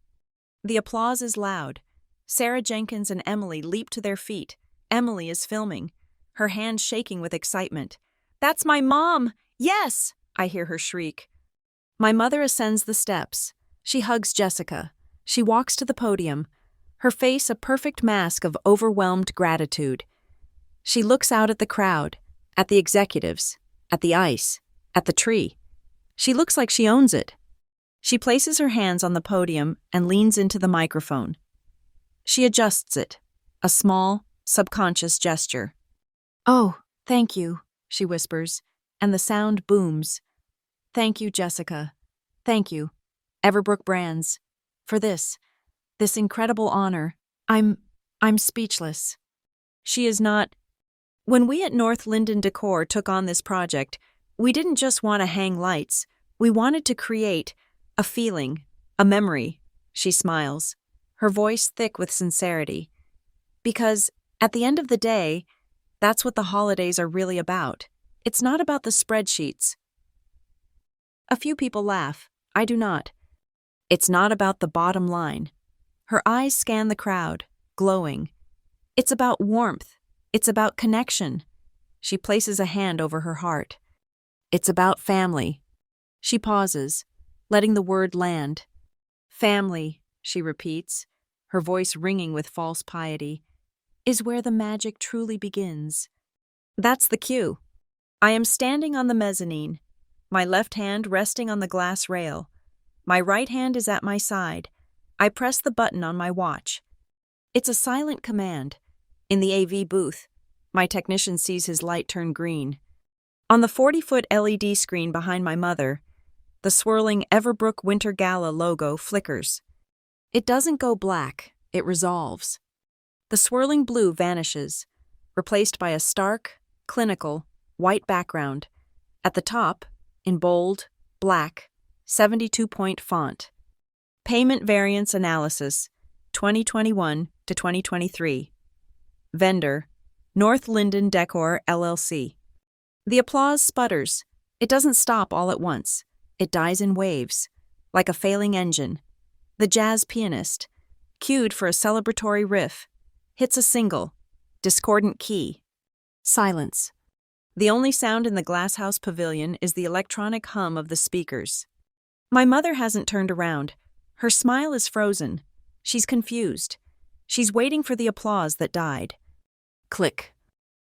The applause is loud. Sarah Jenkins and Emily leap to their feet. Emily is filming, her hands shaking with excitement. That's my mom! Yes! I hear her shriek. My mother ascends the steps. She hugs Jessica. She walks to the podium, her face a perfect mask of overwhelmed gratitude. She looks out at the crowd, at the executives, at the ice, at the tree. She looks like she owns it. She places her hands on the podium and leans into the microphone. She adjusts it, a small, subconscious gesture. Oh, thank you, she whispers, and the sound booms. Thank you, Jessica. Thank you, Everbrook Brands, for this incredible honor. I'm speechless. She is not. When we at North Linden Decor took on this project, we didn't just want to hang lights. We wanted to create a feeling, a memory. She smiles, her voice thick with sincerity. Because, at the end of the day, that's what the holidays are really about. It's not about the spreadsheets. A few people laugh. I do not. It's not about the bottom line. Her eyes scan the crowd, glowing. It's about warmth. It's about connection. She places a hand over her heart. It's about family. She pauses, letting the word land. Family, she repeats, her voice ringing with false piety, is where the magic truly begins. That's the cue. I am standing on the mezzanine, my left hand resting on the glass rail. My right hand is at my side. I press the button on my watch. It's a silent command. In the AV booth, my technician sees his light turn green. On the 40-foot LED screen behind my mother, the swirling Everbrook Winter Gala logo flickers. It doesn't go black, it resolves. The swirling blue vanishes, replaced by a stark, clinical, white background. At the top, in bold, black, 72-point font. Payment Variance Analysis, 2021 to 2023. Vendor, North Linden Decor, LLC. The applause sputters. It doesn't stop all at once. It dies in waves, like a failing engine. The jazz pianist, cued for a celebratory riff, hits a single, discordant key. Silence. The only sound in the glasshouse pavilion is the electronic hum of the speakers. My mother hasn't turned around. Her smile is frozen. She's confused. She's waiting for the applause that died. Click.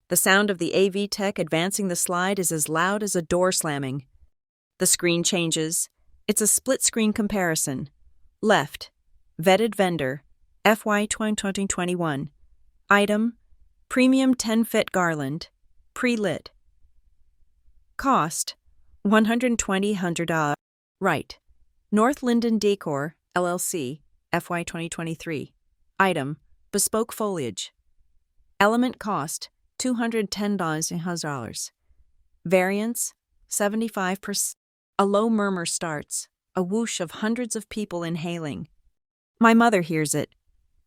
The sound of the AV tech advancing the slide is as loud as a door slamming. The screen changes. It's a split-screen comparison. Left. Vetted vendor. FY 2021. Item. Premium 10-foot garland. Pre-lit. Cost. $120. Right. North Linden Decor, LLC, FY 2023. Item, bespoke foliage. Element cost, $210. Variance, 75%. A low murmur starts, a whoosh of hundreds of people inhaling. My mother hears it.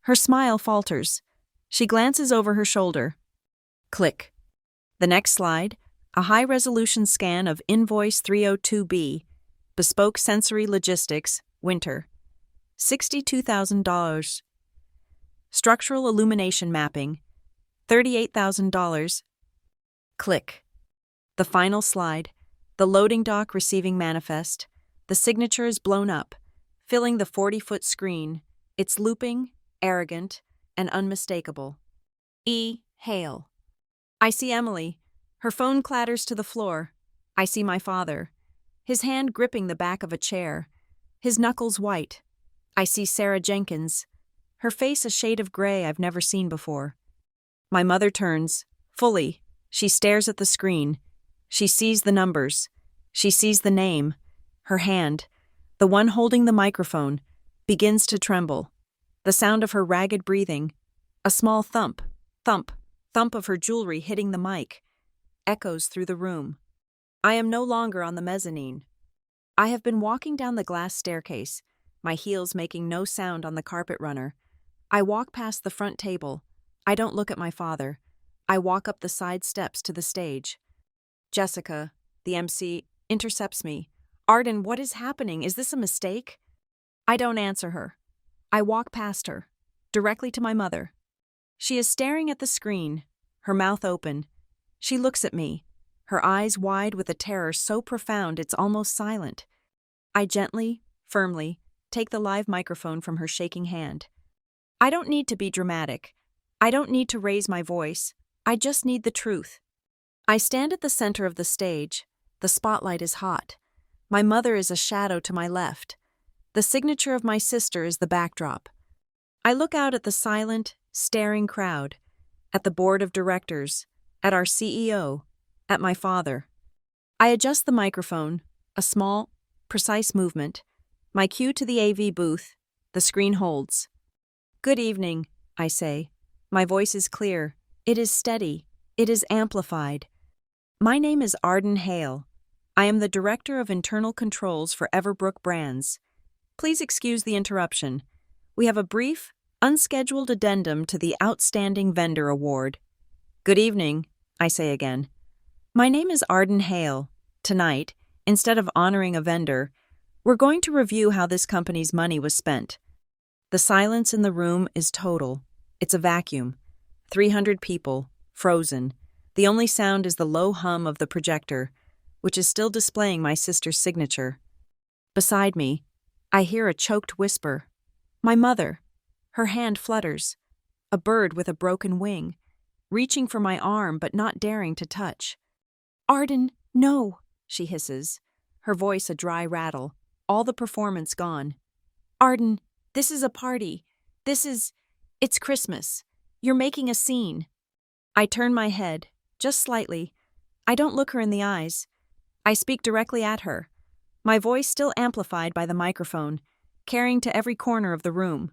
Her smile falters. She glances over her shoulder. Click. The next slide, a high-resolution scan of Invoice 302B, Bespoke Sensory Logistics, Winter. $62,000. Structural Illumination Mapping, $38,000. Click. The final slide, the loading dock receiving manifest. The signature is blown up, filling the 40-foot screen. It's looping, arrogant, and unmistakable. E. Hale. I see Emily. Her phone clatters to the floor. I see my father, his hand gripping the back of a chair, his knuckles white. I see Sarah Jenkins, her face a shade of gray I've never seen before. My mother turns, fully. She stares at the screen. She sees the numbers. She sees the name. Her hand, the one holding the microphone, begins to tremble. The sound of her ragged breathing, a small thump, thump, thump of her jewelry hitting the mic, echoes through the room. I am no longer on the mezzanine. I have been walking down the glass staircase, my heels making no sound on the carpet runner. I walk past the front table. I don't look at my father. I walk up the side steps to the stage. Jessica, the MC, intercepts me. Arden, what is happening? Is this a mistake? I don't answer her. I walk past her, directly to my mother. She is staring at the screen, her mouth open. She looks at me, her eyes wide with a terror so profound it's almost silent. I gently, firmly, take the live microphone from her shaking hand. I don't need to be dramatic. I don't need to raise my voice. I just need the truth. I stand at the center of the stage. The spotlight is hot. My mother is a shadow to my left. The signature of my sister is the backdrop. I look out at the silent, staring crowd, at the board of directors, at our CEO, at my father. I adjust the microphone, a small, precise movement. My cue to the AV booth, the screen holds. Good evening, I say. My voice is clear. It is steady. It is amplified. My name is Arden Hale. I am the Director of Internal Controls for Everbrook Brands. Please excuse the interruption. We have a brief, unscheduled addendum to the Outstanding Vendor Award. Good evening, I say again. My name is Arden Hale. Tonight, instead of honoring a vendor, we're going to review how this company's money was spent. The silence in the room is total. It's a vacuum. 300 people, frozen. The only sound is the low hum of the projector, which is still displaying my sister's signature. Beside me, I hear a choked whisper. My mother. Her hand flutters. A bird with a broken wing, reaching for my arm but not daring to touch. Arden, no, she hisses, her voice a dry rattle, all the performance gone. Arden, this is a party. It's Christmas. You're making a scene. I turn my head, just slightly. I don't look her in the eyes. I speak directly at her, my voice still amplified by the microphone, carrying to every corner of the room.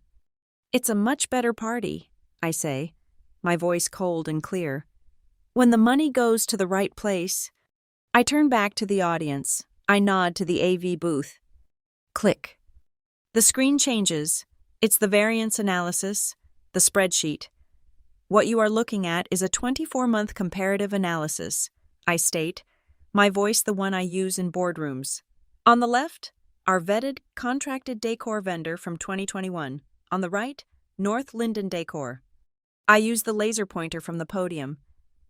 It's a much better party, I say, my voice cold and clear. When the money goes to the right place, I turn back to the audience. I nod to the AV booth. Click. The screen changes. It's the variance analysis, the spreadsheet. What you are looking at is a 24-month comparative analysis, I state, my voice the one I use in boardrooms. On the left, our vetted, contracted decor vendor from 2021. On the right, North Linden Decor. I use the laser pointer from the podium.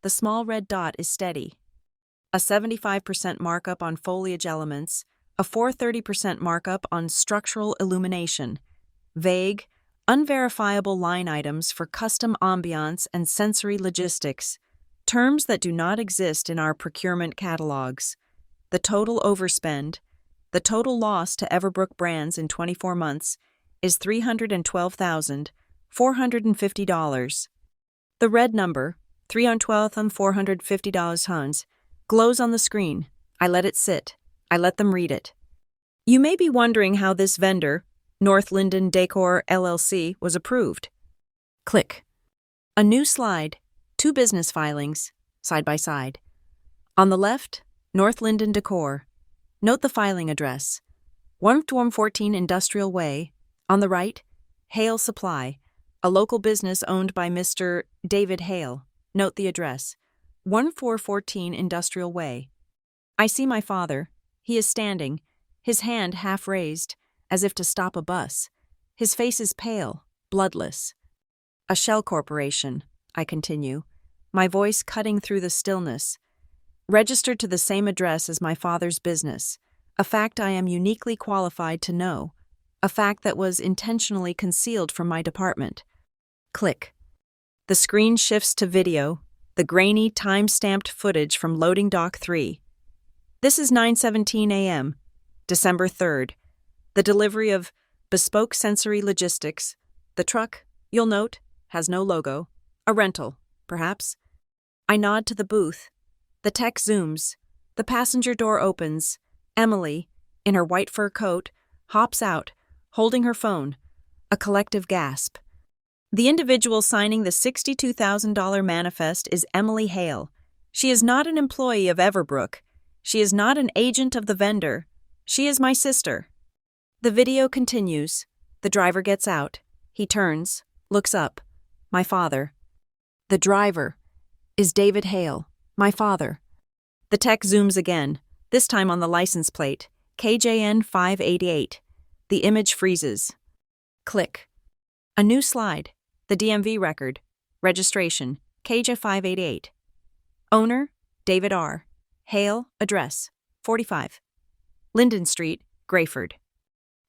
The small red dot is steady. A 75% markup on foliage elements, a 430% markup on structural illumination. Vague, unverifiable line items for custom ambiance and sensory logistics. Terms that do not exist in our procurement catalogs. The total overspend, the total loss to Everbrook Brands in 24 months is $312,450. The red number, $312,450, glows on the screen. I let it sit. I let them read it. You may be wondering how this vendor, North Linden Decor LLC, was approved. Click. A new slide, 2 business filings, side by side. On the left, North Linden Decor. Note the filing address, 114 Industrial Way. On the right, Hale Supply, a local business owned by Mr. David Hale. Note the address: 1414 Industrial Way. I see my father. He is standing, his hand half raised, as if to stop a bus. His face is pale, bloodless. A shell corporation, I continue, my voice cutting through the stillness. Registered to the same address as my father's business, a fact I am uniquely qualified to know, a fact that was intentionally concealed from my department. Click. The screen shifts to video, the grainy, time-stamped footage from loading dock 3. This is 9:17 a.m., December 3rd. The delivery of Bespoke Sensory Logistics. The truck, you'll note, has no logo. A rental, perhaps. I nod to the booth. The tech zooms. The passenger door opens. Emily, in her white fur coat, hops out, holding her phone. A collective gasp. The individual signing the $62,000 manifest is Emily Hale. She is not an employee of Everbrook. She is not an agent of the vendor. She is my sister. The video continues. The driver gets out. He turns, looks up. My father. The driver is David Hale, my father. The tech zooms again, this time on the license plate, KJN 588. The image freezes. Click. A new slide. The DMV record. Registration, KJ 588. Owner, David R. Hale, address, 45. Linden Street, Grayford.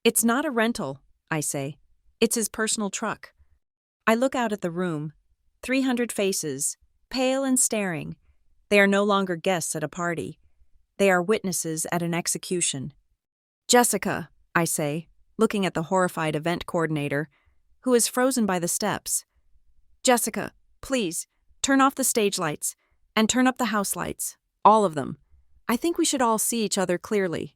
It's not a rental, I say. It's his personal truck. I look out at the room. 300 faces, pale and staring. They are no longer guests at a party. They are witnesses at an execution. Jessica, I say, looking at the horrified event coordinator, who is frozen by the steps. Jessica, please, turn off the stage lights and turn up the house lights, all of them. I think we should all see each other clearly.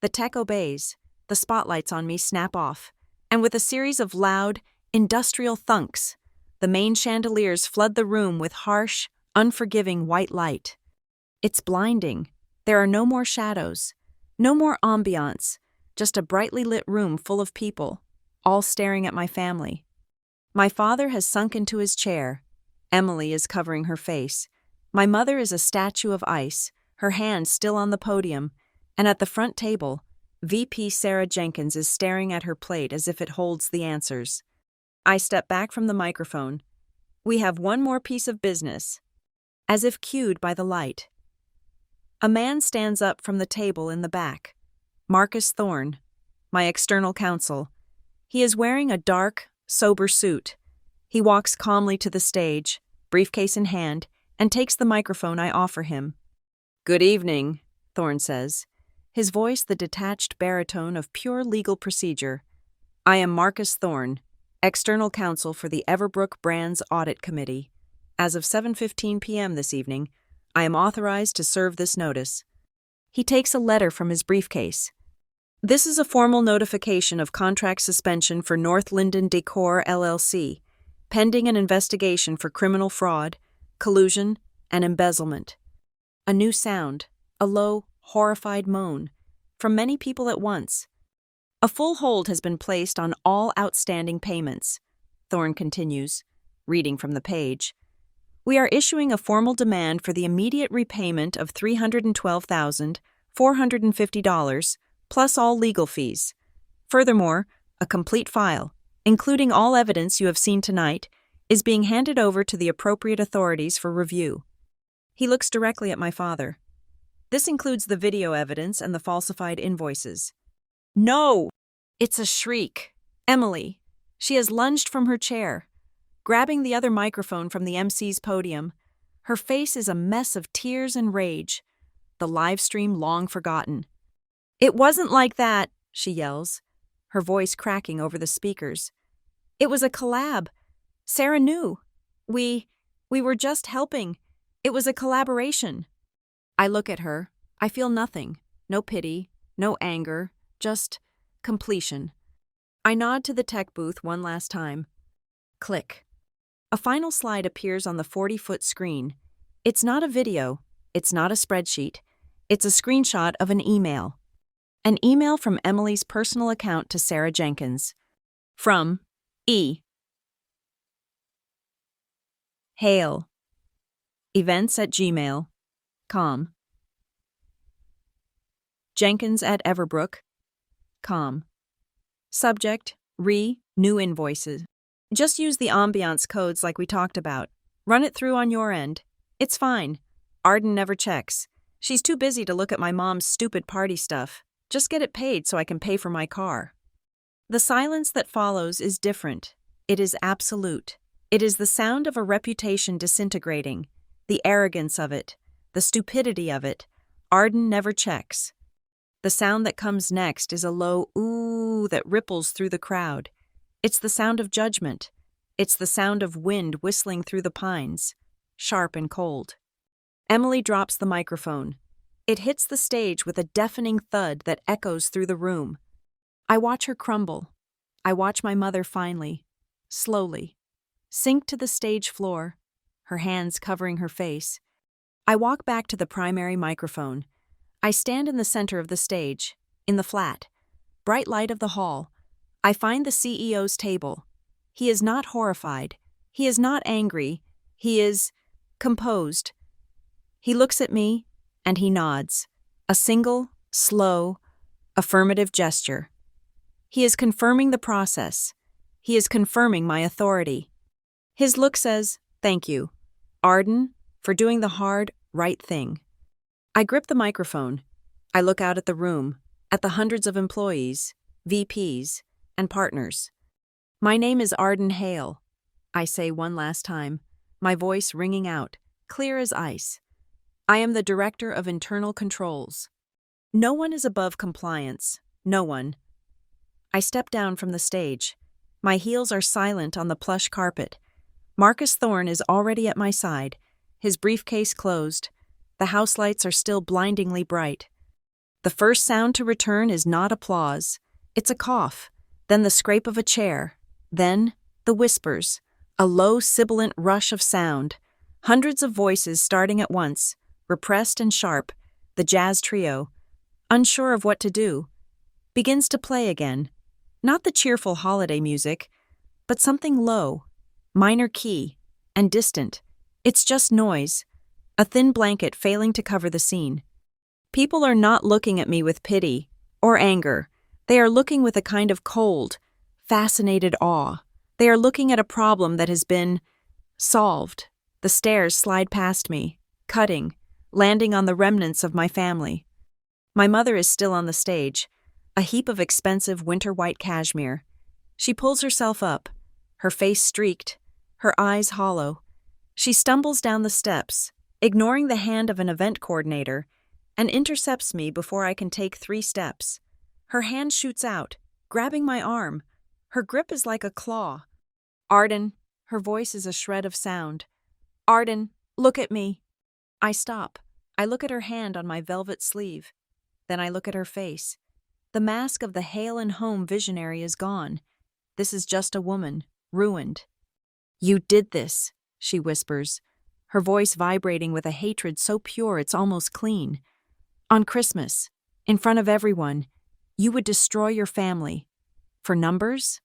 The tech obeys. The spotlights on me snap off, and with a series of loud, industrial thunks, the main chandeliers flood the room with harsh, unforgiving white light. It's blinding. There are no more shadows, no more ambiance, just a brightly lit room full of people, all staring at my family. My father has sunk into his chair. Emily is covering her face. My mother is a statue of ice, her hand still on the podium, and at the front table, VP Sarah Jenkins is staring at her plate as if it holds the answers. I step back from the microphone. We have one more piece of business. As if cued by the light. A man stands up from the table in the back. Marcus Thorne, my external counsel. He is wearing a dark, sober suit. He walks calmly to the stage, briefcase in hand, and takes the microphone I offer him. Good evening, Thorne says, his voice the detached baritone of pure legal procedure. I am Marcus Thorne, external counsel for the Everbrook Brands Audit Committee. As of 7:15 p.m. this evening, I am authorized to serve this notice. He takes a letter from his briefcase. This is a formal notification of contract suspension for North Linden Decor LLC, pending an investigation for criminal fraud, collusion, and embezzlement. A new sound, a low, horrified moan, from many people at once. A full hold has been placed on all outstanding payments, Thorne continues, reading from the page. We are issuing a formal demand for the immediate repayment of $312,450, plus all legal fees. Furthermore, a complete file, including all evidence you have seen tonight, is being handed over to the appropriate authorities for review. He looks directly at my father. This includes the video evidence and the falsified invoices. No! It's a shriek. Emily. She has lunged from her chair, grabbing the other microphone from the MC's podium. Her face is a mess of tears and rage, the live stream long forgotten. It wasn't like that, she yells, her voice cracking over the speakers. It was a collab. Sarah knew. We were just helping. It was a collaboration. I look at her. I feel nothing. No pity, no anger, just completion. I nod to the tech booth one last time. Click. A final slide appears on the 40-foot screen. It's not a video. It's not a spreadsheet. It's a screenshot of an email. An email from Emily's personal account to Sarah Jenkins. From E. Hail. Events@gmail.com. Jenkins@everbrook.com. Subject, new invoices. Just use the ambiance codes like we talked about. Run it through on your end. It's fine. Arden never checks. She's too busy to look at my mom's stupid party stuff. Just get it paid so I can pay for my car. The silence that follows is different. It is absolute. It is the sound of a reputation disintegrating, the arrogance of it, the stupidity of it. Arden never checks. The sound that comes next is a low ooh that ripples through the crowd. It's the sound of judgment. It's the sound of wind whistling through the pines, sharp and cold. Emily drops the microphone. It hits the stage with a deafening thud that echoes through the room. I watch her crumble. I watch my mother finally, slowly, sink to the stage floor, her hands covering her face. I walk back to the primary microphone. I stand in the center of the stage, in the flat, bright light of the hall. I find the CEO's table. He is not horrified. He is not angry. He is composed. He looks at me, and he nods. A single, slow, affirmative gesture. He is confirming the process. He is confirming my authority. His look says, "Thank you, Arden, for doing the hard, right thing." I grip the microphone. I look out at the room, at the hundreds of employees, VPs, and partners. "My name is Arden Hale," I say one last time, my voice ringing out, clear as ice. "I am the Director of Internal Controls. No one is above compliance. No one." I step down from the stage. My heels are silent on the plush carpet. Marcus Thorne is already at my side, his briefcase closed. The house lights are still blindingly bright. The first sound to return is not applause. It's a cough, then the scrape of a chair, then the whispers, a low sibilant rush of sound. Hundreds of voices starting at once, repressed and sharp. The jazz trio, unsure of what to do, begins to play again. Not the cheerful holiday music, but something low, minor key, and distant. It's just noise, a thin blanket failing to cover the scene. People are not looking at me with pity or anger. They are looking with a kind of cold, fascinated awe. They are looking at a problem that has been solved. The stairs slide past me, cutting, landing on the remnants of my family. My mother is still on the stage, a heap of expensive winter white cashmere. She pulls herself up, her face streaked, her eyes hollow. She stumbles down the steps, ignoring the hand of an event coordinator, and intercepts me before I can take 3 steps. Her hand shoots out, grabbing my arm. Her grip is like a claw. "Arden," her voice is a shred of sound. "Arden, look at me." I stop. I look at her hand on my velvet sleeve. Then I look at her face. The mask of the Hale and Home visionary is gone. This is just a woman, ruined. "You did this," she whispers, her voice vibrating with a hatred so pure it's almost clean. "On Christmas, in front of everyone, you would destroy your family. For numbers?"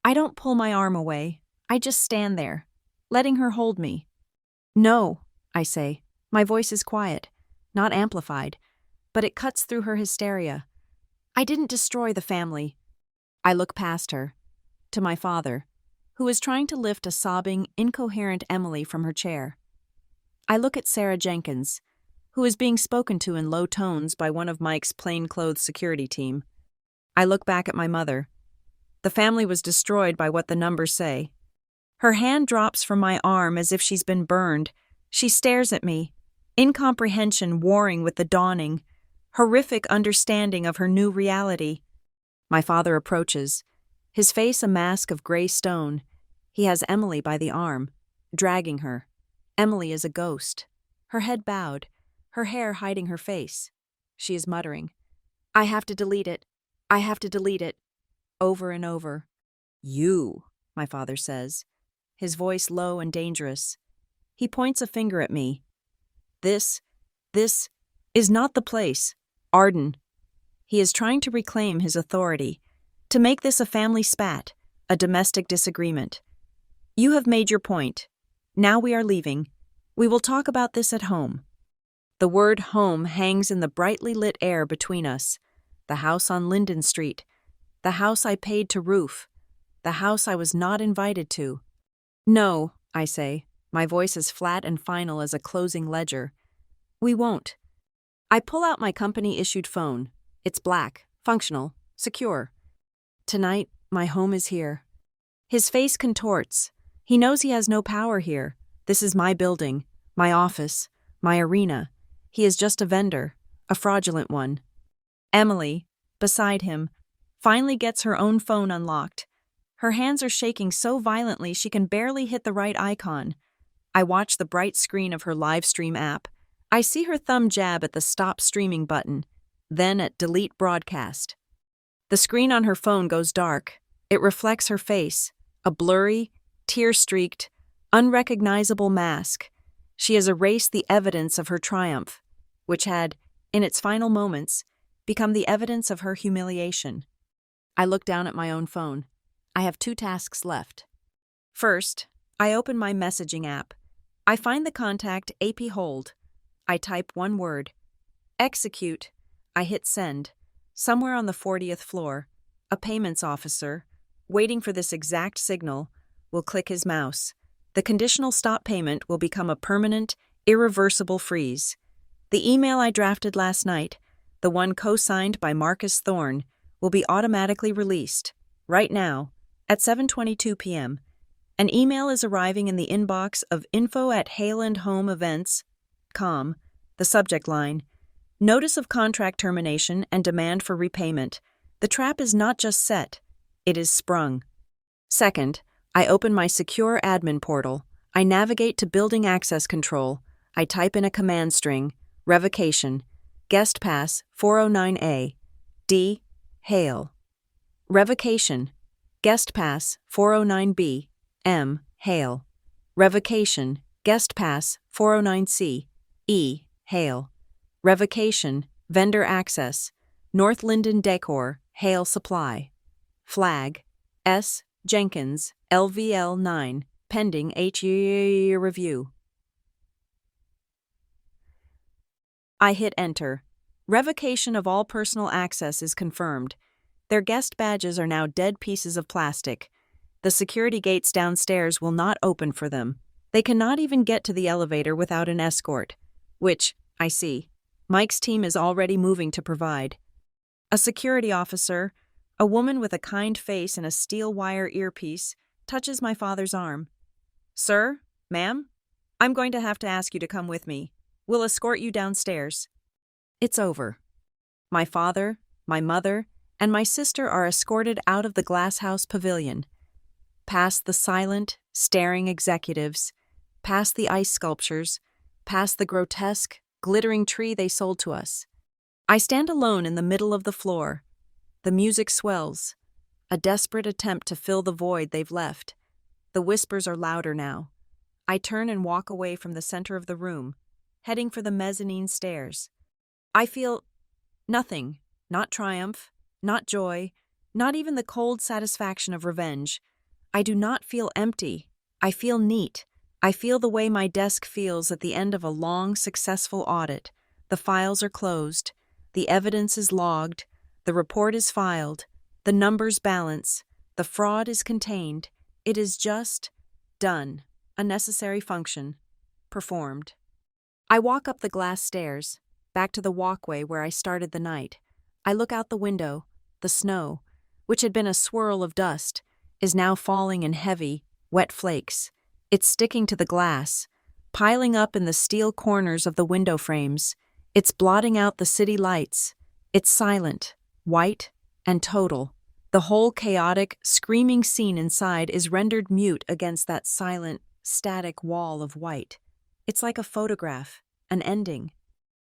I don't pull my arm away. I just stand there, letting her hold me. "No," I say. My voice is quiet, not amplified, but it cuts through her hysteria. "I didn't destroy the family." I look past her, to my father, who is trying to lift a sobbing, incoherent Emily from her chair. I look at Sarah Jenkins, who is being spoken to in low tones by one of Mike's plainclothes security team. I look back at my mother. The family was destroyed by what the numbers say. Her hand drops from my arm as if she's been burned. She stares at me, incomprehension warring with the dawning, horrific understanding of her new reality. My father approaches, his face a mask of gray stone. He has Emily by the arm, dragging her. Emily is a ghost, her head bowed, her hair hiding her face. She is muttering, "I have to delete it. I have to delete it," over and over. "You," my father says, his voice low and dangerous. He points a finger at me. This is not the place, Arden." He is trying to reclaim his authority, to make this a family spat, a domestic disagreement. "You have made your point. Now we are leaving. We will talk about this at home. The word home hangs in the brightly lit air between us. The house on Linden Street. The house I paid to roof. The house I was not invited to. No, I say, my voice as flat and final as a closing ledger. We won't. I pull out my company-issued phone. It's black, functional, secure. Tonight, my home is here. His face contorts. He knows he has no power here. This is my building, my office, my arena. He is just a vendor, a fraudulent one. Emily, beside him, finally gets her own phone unlocked. Her hands are shaking so violently she can barely hit the right icon. I watch the bright screen of her live stream app. I see her thumb jab at the stop streaming button, then at delete broadcast. The screen on her phone goes dark. It reflects her face, a blurry, tear-streaked, unrecognizable mask. She has erased the evidence of her triumph, which had, in its final moments, become the evidence of her humiliation. I look down at my own phone. I have 2 tasks left. First, I open my messaging app. I find the contact AP Hold. I type one word. Execute. I hit send. Somewhere on the 40th floor, a payments officer, waiting for this exact signal, will click his mouse. The conditional stop payment will become a permanent, irreversible freeze. The email I drafted last night, the one co-signed by Marcus Thorne, will be automatically released, right now, at 7:22 p.m. An email is arriving in the inbox of info@haylandhomeevents.com, the subject line, notice of contract termination and demand for repayment. The trap is not just set, it is sprung. Second, I open my secure admin portal. I navigate to building access control. I type in a command string, revocation, guest pass 409A, D, Hale. Revocation, guest pass 409B, M, Hale. Revocation, guest pass 409C, E, Hale. Revocation, vendor access, North Linden Decor, Hale Supply. Flag, S, Jenkins, LVL 9, pending HE review. I hit enter. Revocation of all personal access is confirmed. Their guest badges are now dead pieces of plastic. The security gates downstairs will not open for them. They cannot even get to the elevator without an escort, which, I see, Mike's team is already moving to provide. A security officer, a woman with a kind face and a steel wire earpiece, touches my father's arm. Sir, ma'am, I'm going to have to ask you to come with me. We'll escort you downstairs. It's over. My father, my mother, and my sister are escorted out of the glasshouse pavilion, past the silent, staring executives, past the ice sculptures, past the grotesque, glittering tree they sold to us. I stand alone in the middle of the floor. The music swells, a desperate attempt to fill the void they've left. The whispers are louder now. I turn and walk away from the center of the room, heading for the mezzanine stairs. I feel nothing, not triumph, not joy, not even the cold satisfaction of revenge. I do not feel empty. I feel neat. I feel the way my desk feels at the end of a long, successful audit. The files are closed. The evidence is logged. The report is filed. The numbers balance. The fraud is contained. It is just done. A necessary function. Performed. I walk up the glass stairs, back to the walkway where I started the night. I look out the window. The snow, which had been a swirl of dust, is now falling in heavy, wet flakes. It's sticking to the glass, piling up in the steel corners of the window frames. It's blotting out the city lights. It's silent, white, and total. The whole chaotic, screaming scene inside is rendered mute against that silent, static wall of white. It's like a photograph, an ending.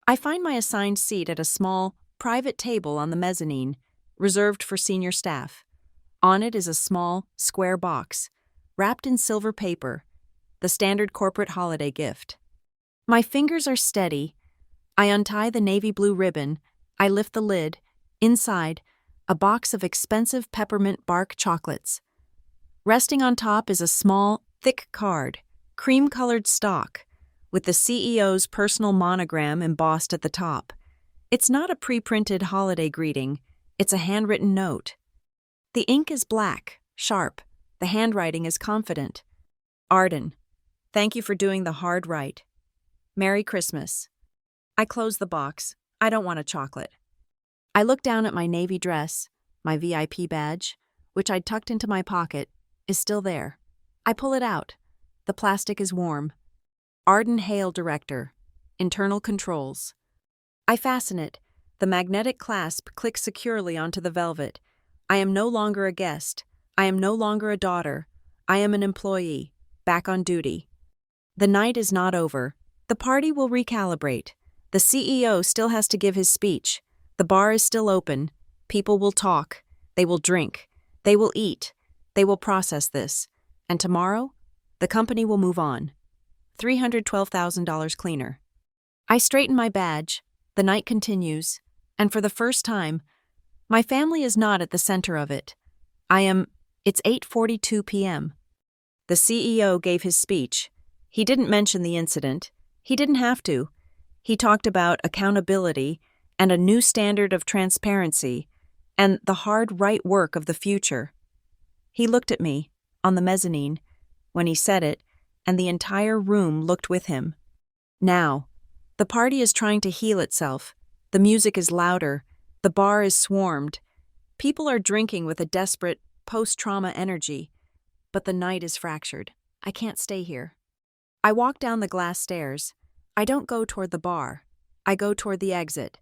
I find my assigned seat at a small, private table on the mezzanine, reserved for senior staff. On it is a small, square box, wrapped in silver paper, the standard corporate holiday gift. My fingers are steady. I untie the navy blue ribbon. I lift the lid. Inside, a box of expensive peppermint bark chocolates. Resting on top is a small, thick card, cream-colored stock, with the CEO's personal monogram embossed at the top. It's not a pre-printed holiday greeting, it's a handwritten note. The ink is black, sharp. The handwriting is confident. Arden, thank you for doing the hard right. Merry Christmas. I close the box. I don't want a chocolate. I look down at my navy dress. My VIP badge, which I'd tucked into my pocket, is still there. I pull it out. The plastic is warm. Arden Hale Director. Internal Controls. I fasten it. The magnetic clasp clicks securely onto the velvet. I am no longer a guest. I am no longer a daughter. I am an employee, back on duty. The night is not over. The party will recalibrate. The CEO still has to give his speech. The bar is still open. People will talk. They will drink. They will eat. They will process this. And tomorrow, the company will move on. $312,000 cleaner. I straighten my badge. The night continues. And for the first time, my family is not at the center of it. It's 8:42 p.m. The CEO gave his speech. He didn't mention the incident. He didn't have to. He talked about accountability and a new standard of transparency and the hard right work of the future. He looked at me, on the mezzanine, when he said it, and the entire room looked with him. Now, the party is trying to heal itself. The music is louder. The bar is swarmed. People are drinking with a desperate, post-trauma energy. But the night is fractured. I can't stay here. I walk down the glass stairs. I don't go toward the bar. I go toward the exit.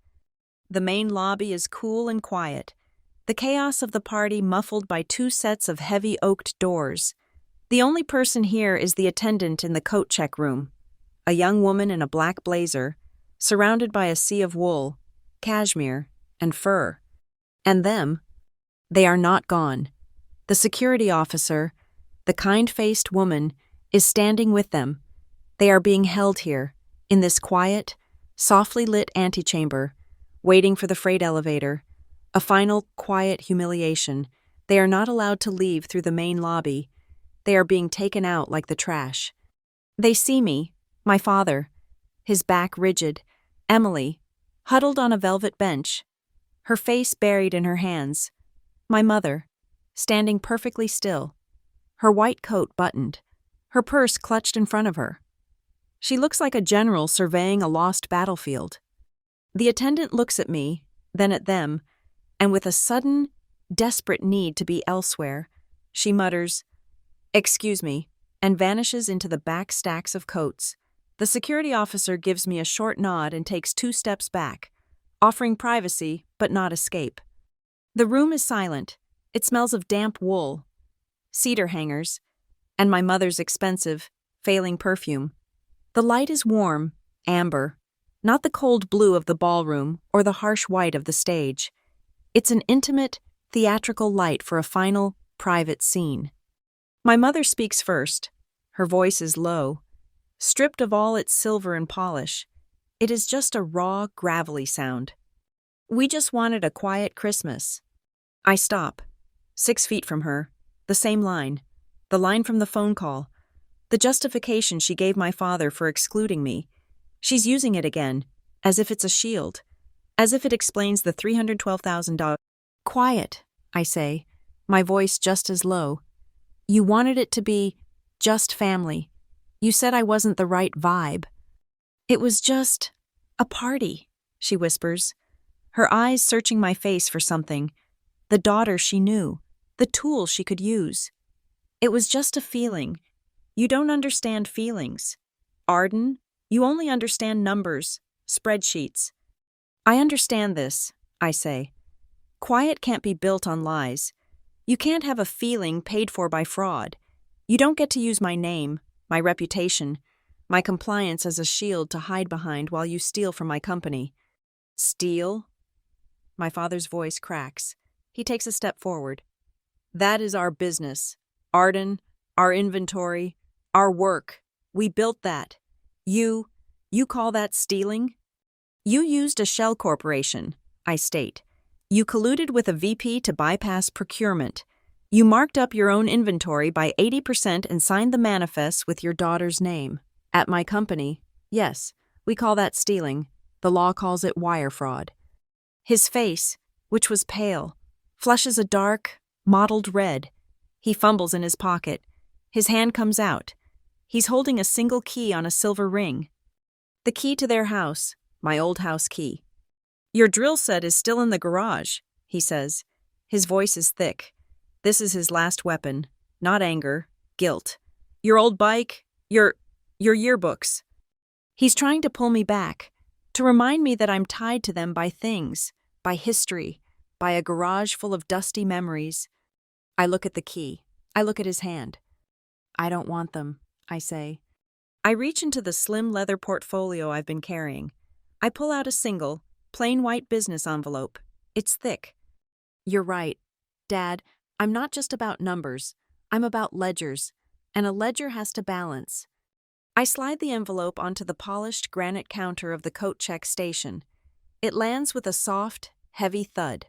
The main lobby is cool and quiet. The chaos of the party muffled by two sets of heavy oaked doors. The only person here is the attendant in the coat check room, a young woman in a black blazer, surrounded by a sea of wool, cashmere, and fur. And them, they are not gone. The security officer, the kind-faced woman, is standing with them. They are being held here, in this quiet, softly lit antechamber, waiting for the freight elevator. A final, quiet humiliation. They are not allowed to leave through the main lobby. They are being taken out like the trash. They see me, my father, his back rigid, Emily, huddled on a velvet bench, her face buried in her hands, my mother, standing perfectly still, her white coat buttoned, her purse clutched in front of her. She looks like a general surveying a lost battlefield. The attendant looks at me, then at them, and with a sudden, desperate need to be elsewhere, she mutters, "Excuse me," and vanishes into the back stacks of coats. The security officer gives me a short nod and takes 2 steps back, offering privacy but not escape. The room is silent. It smells of damp wool, cedar hangers, and my mother's expensive, failing perfume. The light is warm, amber, not the cold blue of the ballroom or the harsh white of the stage. It's an intimate, theatrical light for a final, private scene. My mother speaks first. Her voice is low, stripped of all its silver and polish. It is just a raw, gravelly sound. "We just wanted a quiet Christmas." I stop, 6 feet from her, the same line, the line from the phone call, the justification she gave my father for excluding me. She's using it again, as if it's a shield, as if it explains the $312,000. "Quiet," I say, my voice just as low. "You wanted it to be just family. You said I wasn't the right vibe." "It was just a party," she whispers, her eyes searching my face for something, the daughter she knew, the tool she could use. "It was just a feeling. You don't understand feelings. Arden, you only understand numbers, spreadsheets." "I understand this," I say. "Quiet can't be built on lies. You can't have a feeling paid for by fraud. You don't get to use my name, my reputation, my compliance as a shield to hide behind while you steal from my company." "Steal?" My father's voice cracks. He takes a step forward. "That is our business. Arden, our inventory, our work. We built that. You call that stealing?" "You used a shell corporation," I state. "You colluded with a VP to bypass procurement. You marked up your own inventory by 80% and signed the manifest with your daughter's name. At my company, yes, we call that stealing. The law calls it wire fraud. His face, which was pale, flushes a dark, mottled red. He fumbles in his pocket. His hand comes out. He's holding a single key on a silver ring. The key to their house, my old house key. Your drill set is still in the garage, he says. His voice is thick. This is his last weapon. Not anger, guilt. Your old bike, your yearbooks. He's trying to pull me back, to remind me that I'm tied to them by things, by history, by a garage full of dusty memories. I look at the key. I look at his hand. I don't want them, I say. I reach into the slim leather portfolio I've been carrying. I pull out a single, plain white business envelope. It's thick. You're right, Dad. I'm not just about numbers. I'm about ledgers, and a ledger has to balance. I slide the envelope onto the polished granite counter of the coat check station. It lands with a soft, heavy thud.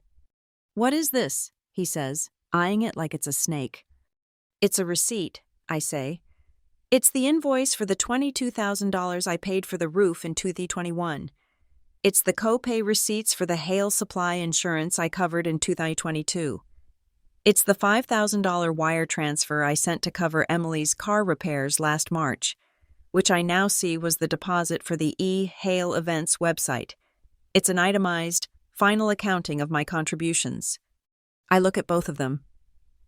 What is this? He says, eyeing it like it's a snake. It's a receipt, I say. It's the invoice for the $22,000 I paid for the roof in 2021. It's the co-pay receipts for the hail supply insurance I covered in 2022. It's the $5,000 wire transfer I sent to cover Emily's car repairs last March, which I now see was the deposit for the e-Hail Events website. It's an itemized, final accounting of my contributions. I look at both of them.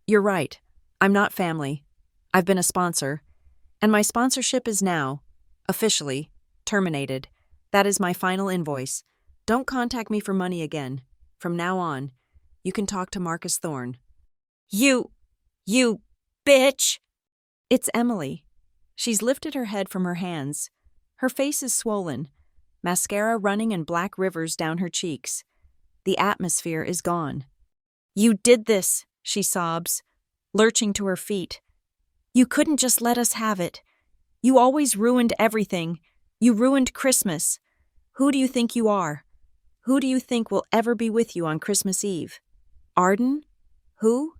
You're right. I'm not family. I've been a sponsor. And my sponsorship is now, officially, terminated. That is my final invoice. Don't contact me for money again. From now on, you can talk to Marcus Thorne. You bitch! It's Emily. She's lifted her head from her hands. Her face is swollen, mascara running in black rivers down her cheeks. The atmosphere is gone. You did this, she sobs, lurching to her feet. You couldn't just let us have it. You always ruined everything. You ruined Christmas. Who do you think you are? Who do you think will ever be with you on Christmas Eve? Arden? Who?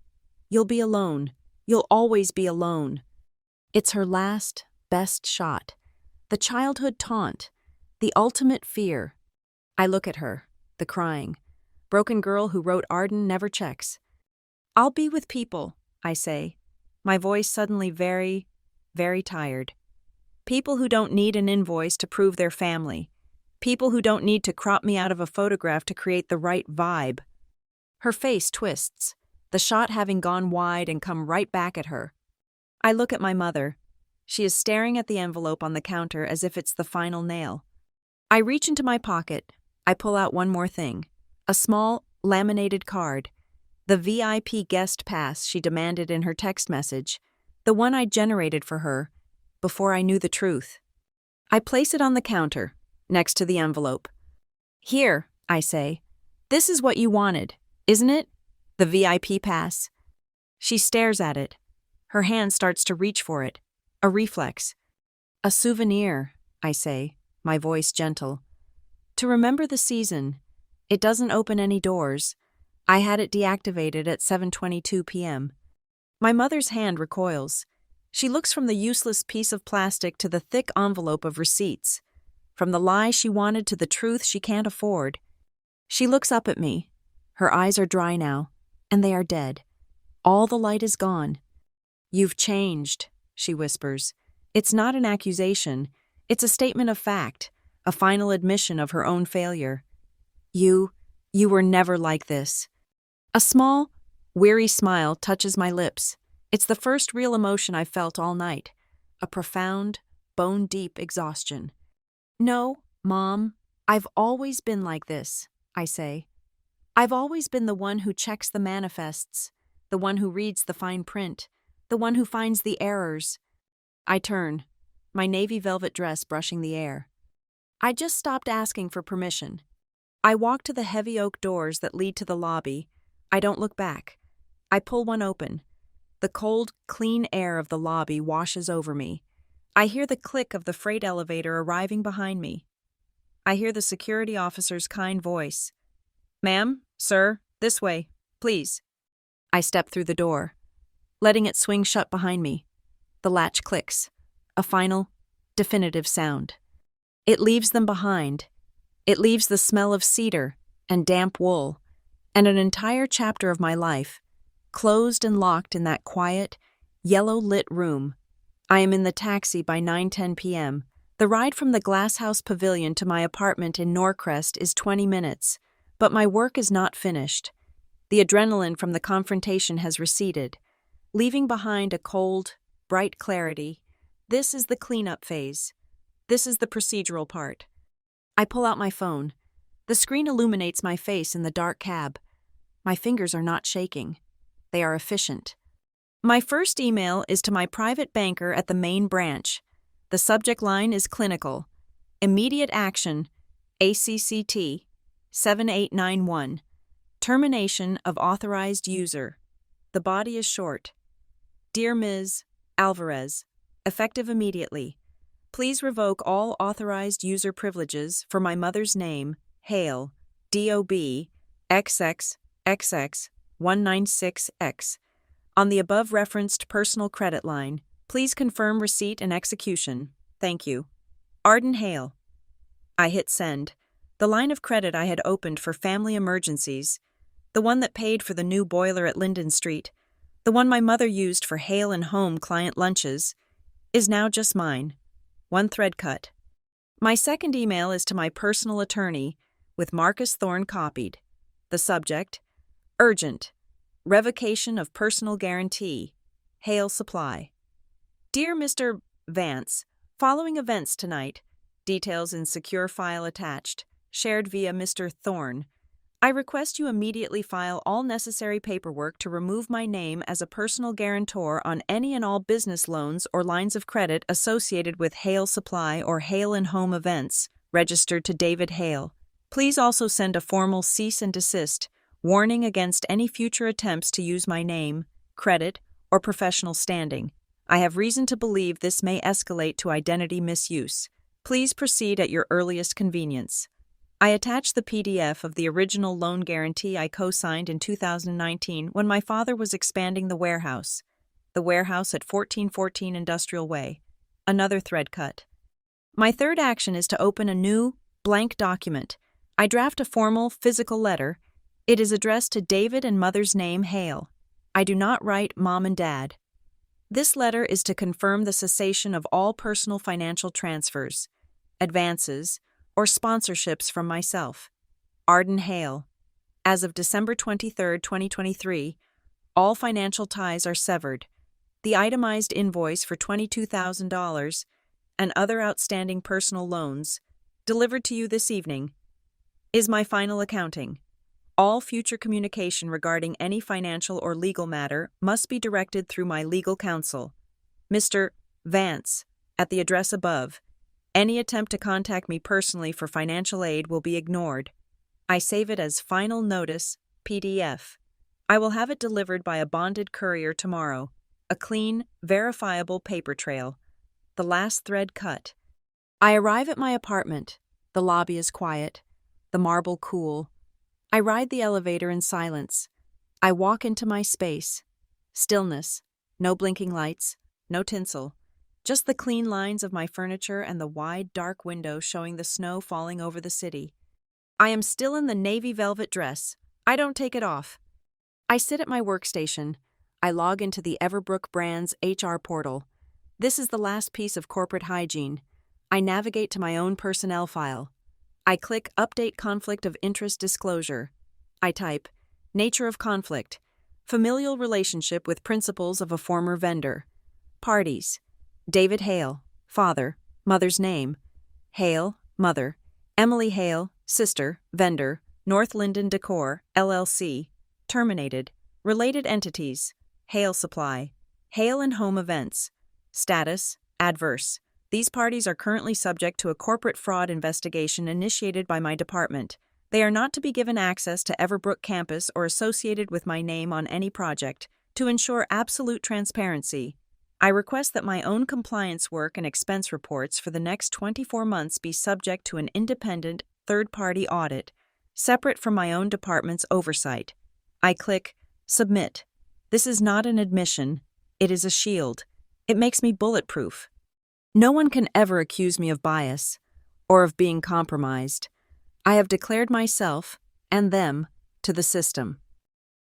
You'll be alone. You'll always be alone. It's her last, best shot. The childhood taunt. The ultimate fear. I look at her, the crying. Broken girl who wrote Arden never checks. I'll be with people, I say. My voice suddenly very, very tired. People who don't need an invoice to prove their family. People who don't need to crop me out of a photograph to create the right vibe. Her face twists, the shot having gone wide and come right back at her. I look at my mother. She is staring at the envelope on the counter as if it's the final nail. I reach into my pocket. I pull out one more thing. A small, laminated card. The VIP guest pass she demanded in her text message. The one I generated for her before I knew the truth. I place it on the counter, next to the envelope. Here, I say. This is what you wanted, isn't it? The VIP pass. She stares at it. Her hand starts to reach for it. A reflex. A souvenir, I say, my voice gentle. To remember the season. It doesn't open any doors. I had it deactivated at 7:22 p.m. My mother's hand recoils. She looks from the useless piece of plastic to the thick envelope of receipts. From the lie she wanted to the truth she can't afford. She looks up at me. Her eyes are dry now. And they are dead. All the light is gone. You've changed, she whispers. It's not an accusation. It's a statement of fact, a final admission of her own failure. You were never like this. A small, weary smile touches my lips. It's the first real emotion I've felt all night. A profound, bone-deep exhaustion. No, Mom, I've always been like this, I say. I've always been the one who checks the manifests, the one who reads the fine print, the one who finds the errors. I turn, my navy velvet dress brushing the air. I just stopped asking for permission. I walk to the heavy oak doors that lead to the lobby. I don't look back. I pull one open. The cold, clean air of the lobby washes over me. I hear the click of the freight elevator arriving behind me. I hear the security officer's kind voice. Ma'am, sir, this way, please. I step through the door. letting it swing shut behind me. The latch clicks, a final, definitive sound. It leaves them behind. It leaves the smell of cedar and damp wool, and an entire chapter of my life, closed and locked in that quiet, yellow-lit room. I am in the taxi by 9:10 p.m. The ride from the Glasshouse Pavilion to my apartment in Norcrest is 20 minutes, but my work is not finished. The adrenaline from the confrontation has receded, leaving behind a cold, bright clarity. This is the cleanup phase. This is the procedural part. I pull out my phone. The screen illuminates my face in the dark cab. My fingers are not shaking. They are efficient. My first email is to my private banker at the main branch. The subject line is clinical. Immediate action, ACCT 7891. Termination of authorized user. The body is short. Dear Ms. Alvarez, effective immediately. Please revoke all authorized user privileges for my mother's name, Hale, DOB, XXXX196X. On the above-referenced personal credit line, please confirm receipt and execution. Thank you. Arden Hale. I hit send. The line of credit I had opened for family emergencies, the one that paid for the new boiler at Linden Street, the one my mother used for Hale and Home client lunches, is now just mine. One thread cut. My second email is to my personal attorney, with Marcus Thorne copied. The subject, urgent. Revocation of personal guarantee. Hale Supply. Dear Mr. Vance, following events tonight, details in secure file attached, shared via Mr. Thorne. I request you immediately file all necessary paperwork to remove my name as a personal guarantor on any and all business loans or lines of credit associated with Hale Supply or Hale and Home events, registered to David Hale. Please also send a formal cease and desist, warning against any future attempts to use my name, credit, or professional standing. I have reason to believe this may escalate to identity misuse. Please proceed at your earliest convenience. I attach the PDF of the original loan guarantee I co-signed in 2019 when my father was expanding the warehouse at 1414 Industrial Way. Another thread cut. My third action is to open a new, blank document. I draft a formal, physical letter. It is addressed to David and mother's name, Hale. I do not write Mom and Dad. This letter is to confirm the cessation of all personal financial transfers, advances, or sponsorships from myself. Arden Hale. As of December 23, 2023, all financial ties are severed. The itemized invoice for $22,000 and other outstanding personal loans, delivered to you this evening, is my final accounting. All future communication regarding any financial or legal matter must be directed through my legal counsel, Mr. Vance, at the address above. Any attempt to contact me personally for financial aid will be ignored. I save it as Final Notice, PDF. I will have it delivered by a bonded courier tomorrow. A clean, verifiable paper trail. The last thread cut. I arrive at my apartment. The lobby is quiet. The marble cool. I ride the elevator in silence. I walk into my space. Stillness. No blinking lights. No tinsel. Just the clean lines of my furniture and the wide, dark window showing the snow falling over the city. I am still in the navy velvet dress. I don't take it off. I sit at my workstation. I log into the Everbrook brand's HR portal. This is the last piece of corporate hygiene. I navigate to my own personnel file. I click Update Conflict of Interest Disclosure. I type, Nature of conflict. Familial relationship with principals of a former vendor. Parties. David Hale, father, mother's name. Hale, mother. Emily Hale, sister, vendor, North Linden Decor, LLC. Terminated. Related entities. Hale Supply. Hale and Home Events. Status, adverse. These parties are currently subject to a corporate fraud investigation initiated by my department. They are not to be given access to Everbrook campus or associated with my name on any project. To ensure absolute transparency, I request that my own compliance work and expense reports for the next 24 months be subject to an independent, third-party audit, separate from my own department's oversight. I click Submit. This is not an admission. It is a shield. It makes me bulletproof. No one can ever accuse me of bias or of being compromised. I have declared myself and them to the system.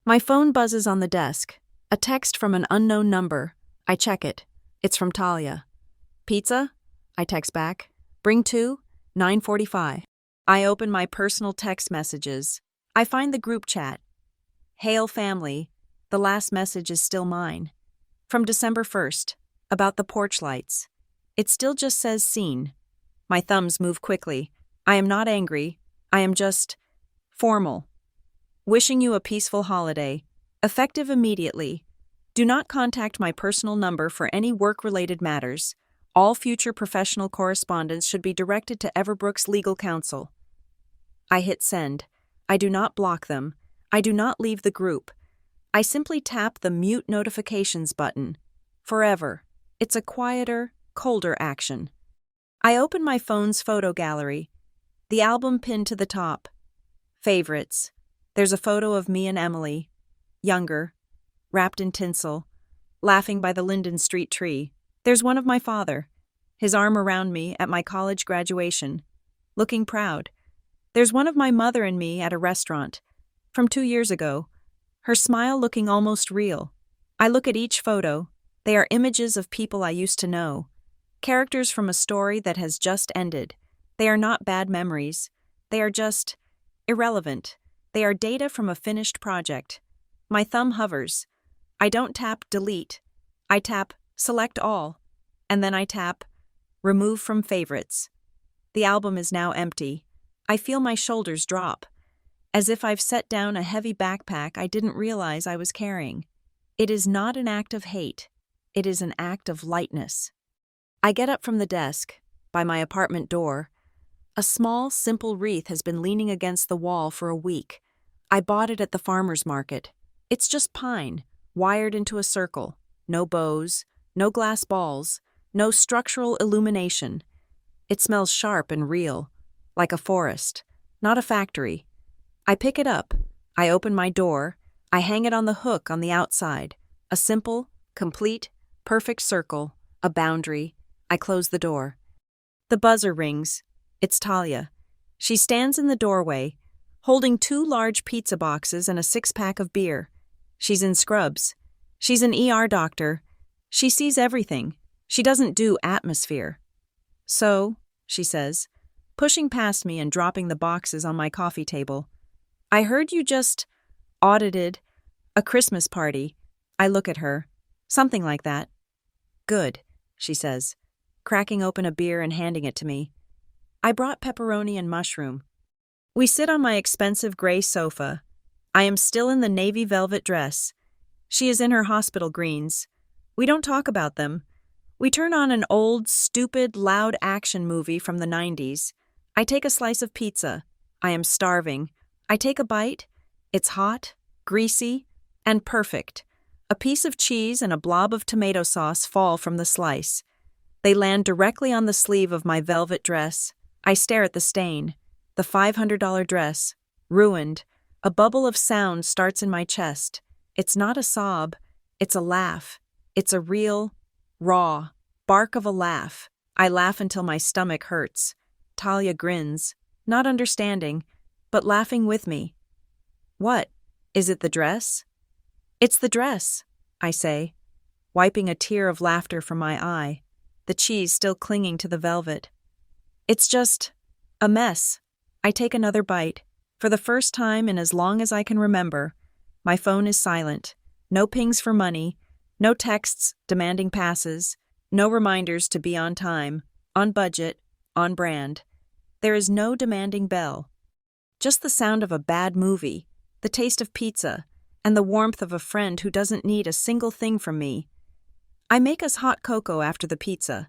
My phone buzzes on the desk. A text from an unknown number. I check it. It's from Talia. Pizza? I text back. Bring two, 9:45. I open my personal text messages. I find the group chat. Hail family. The last message is still mine. From December 1st, about the porch lights. It still just says seen. My thumbs move quickly. I am not angry. I am just formal. Wishing you a peaceful holiday. Effective immediately. Do not contact my personal number for any work-related matters. All future professional correspondence should be directed to Everbrook's legal counsel. I hit send. I do not block them. I do not leave the group. I simply tap the mute notifications button. Forever. It's a quieter, colder action. I open my phone's photo gallery. The album pinned to the top. Favorites. There's a photo of me and Emily. Younger. Wrapped in tinsel. Laughing by the Linden Street tree. There's one of my father. His arm around me at my college graduation. Looking proud. There's one of my mother and me at a restaurant. From 2 years ago. Her smile looking almost real. I look at each photo. They are images of people I used to know. Characters from a story that has just ended. They are not bad memories. They are just irrelevant. They are data from a finished project. My thumb hovers. I don't tap delete. I tap select all. And then I tap remove from favorites. The album is now empty. I feel my shoulders drop. As if I've set down a heavy backpack I didn't realize I was carrying. It is not an act of hate. It is an act of lightness. I get up from the desk, by my apartment door. A small, simple wreath has been leaning against the wall for a week. I bought it at the farmer's market. It's just pine, wired into a circle. No bows, no glass balls, no structural illumination. It smells sharp and real, like a forest, not a factory. I pick it up. I open my door. I hang it on the hook on the outside. A simple, complete, perfect circle, a boundary. I close the door. The buzzer rings. It's Talia. She stands in the doorway, holding 2 large pizza boxes and a 6-pack of beer. She's in scrubs. She's an ER doctor. She sees everything. She doesn't do atmosphere. So, she says, pushing past me and dropping the boxes on my coffee table. I heard you just audited a Christmas party. I look at her. Something like that. Good, she says, cracking open a beer and handing it to me. I brought pepperoni and mushroom. We sit on my expensive gray sofa. I am still in the navy velvet dress. She is in her hospital greens. We don't talk about them. We turn on an old, stupid, loud action movie from the 90s. I take a slice of pizza. I am starving. I take a bite. It's hot, greasy, and perfect. A piece of cheese and a blob of tomato sauce fall from the slice. They land directly on the sleeve of my velvet dress. I stare at the stain. The $500 dress. Ruined. A bubble of sound starts in my chest. It's not a sob. It's a laugh. It's a real, raw, bark of a laugh. I laugh until my stomach hurts. Talia grins, not understanding, but laughing with me. What? Is it the dress? It's the dress, I say, wiping a tear of laughter from my eye, the cheese still clinging to the velvet. It's just a mess. I take another bite. For the first time in as long as I can remember, my phone is silent. No pings for money, no texts demanding passes, no reminders to be on time, on budget, on brand. There is no demanding bell. Just the sound of a bad movie, the taste of pizza, and the warmth of a friend who doesn't need a single thing from me. I make us hot cocoa after the pizza.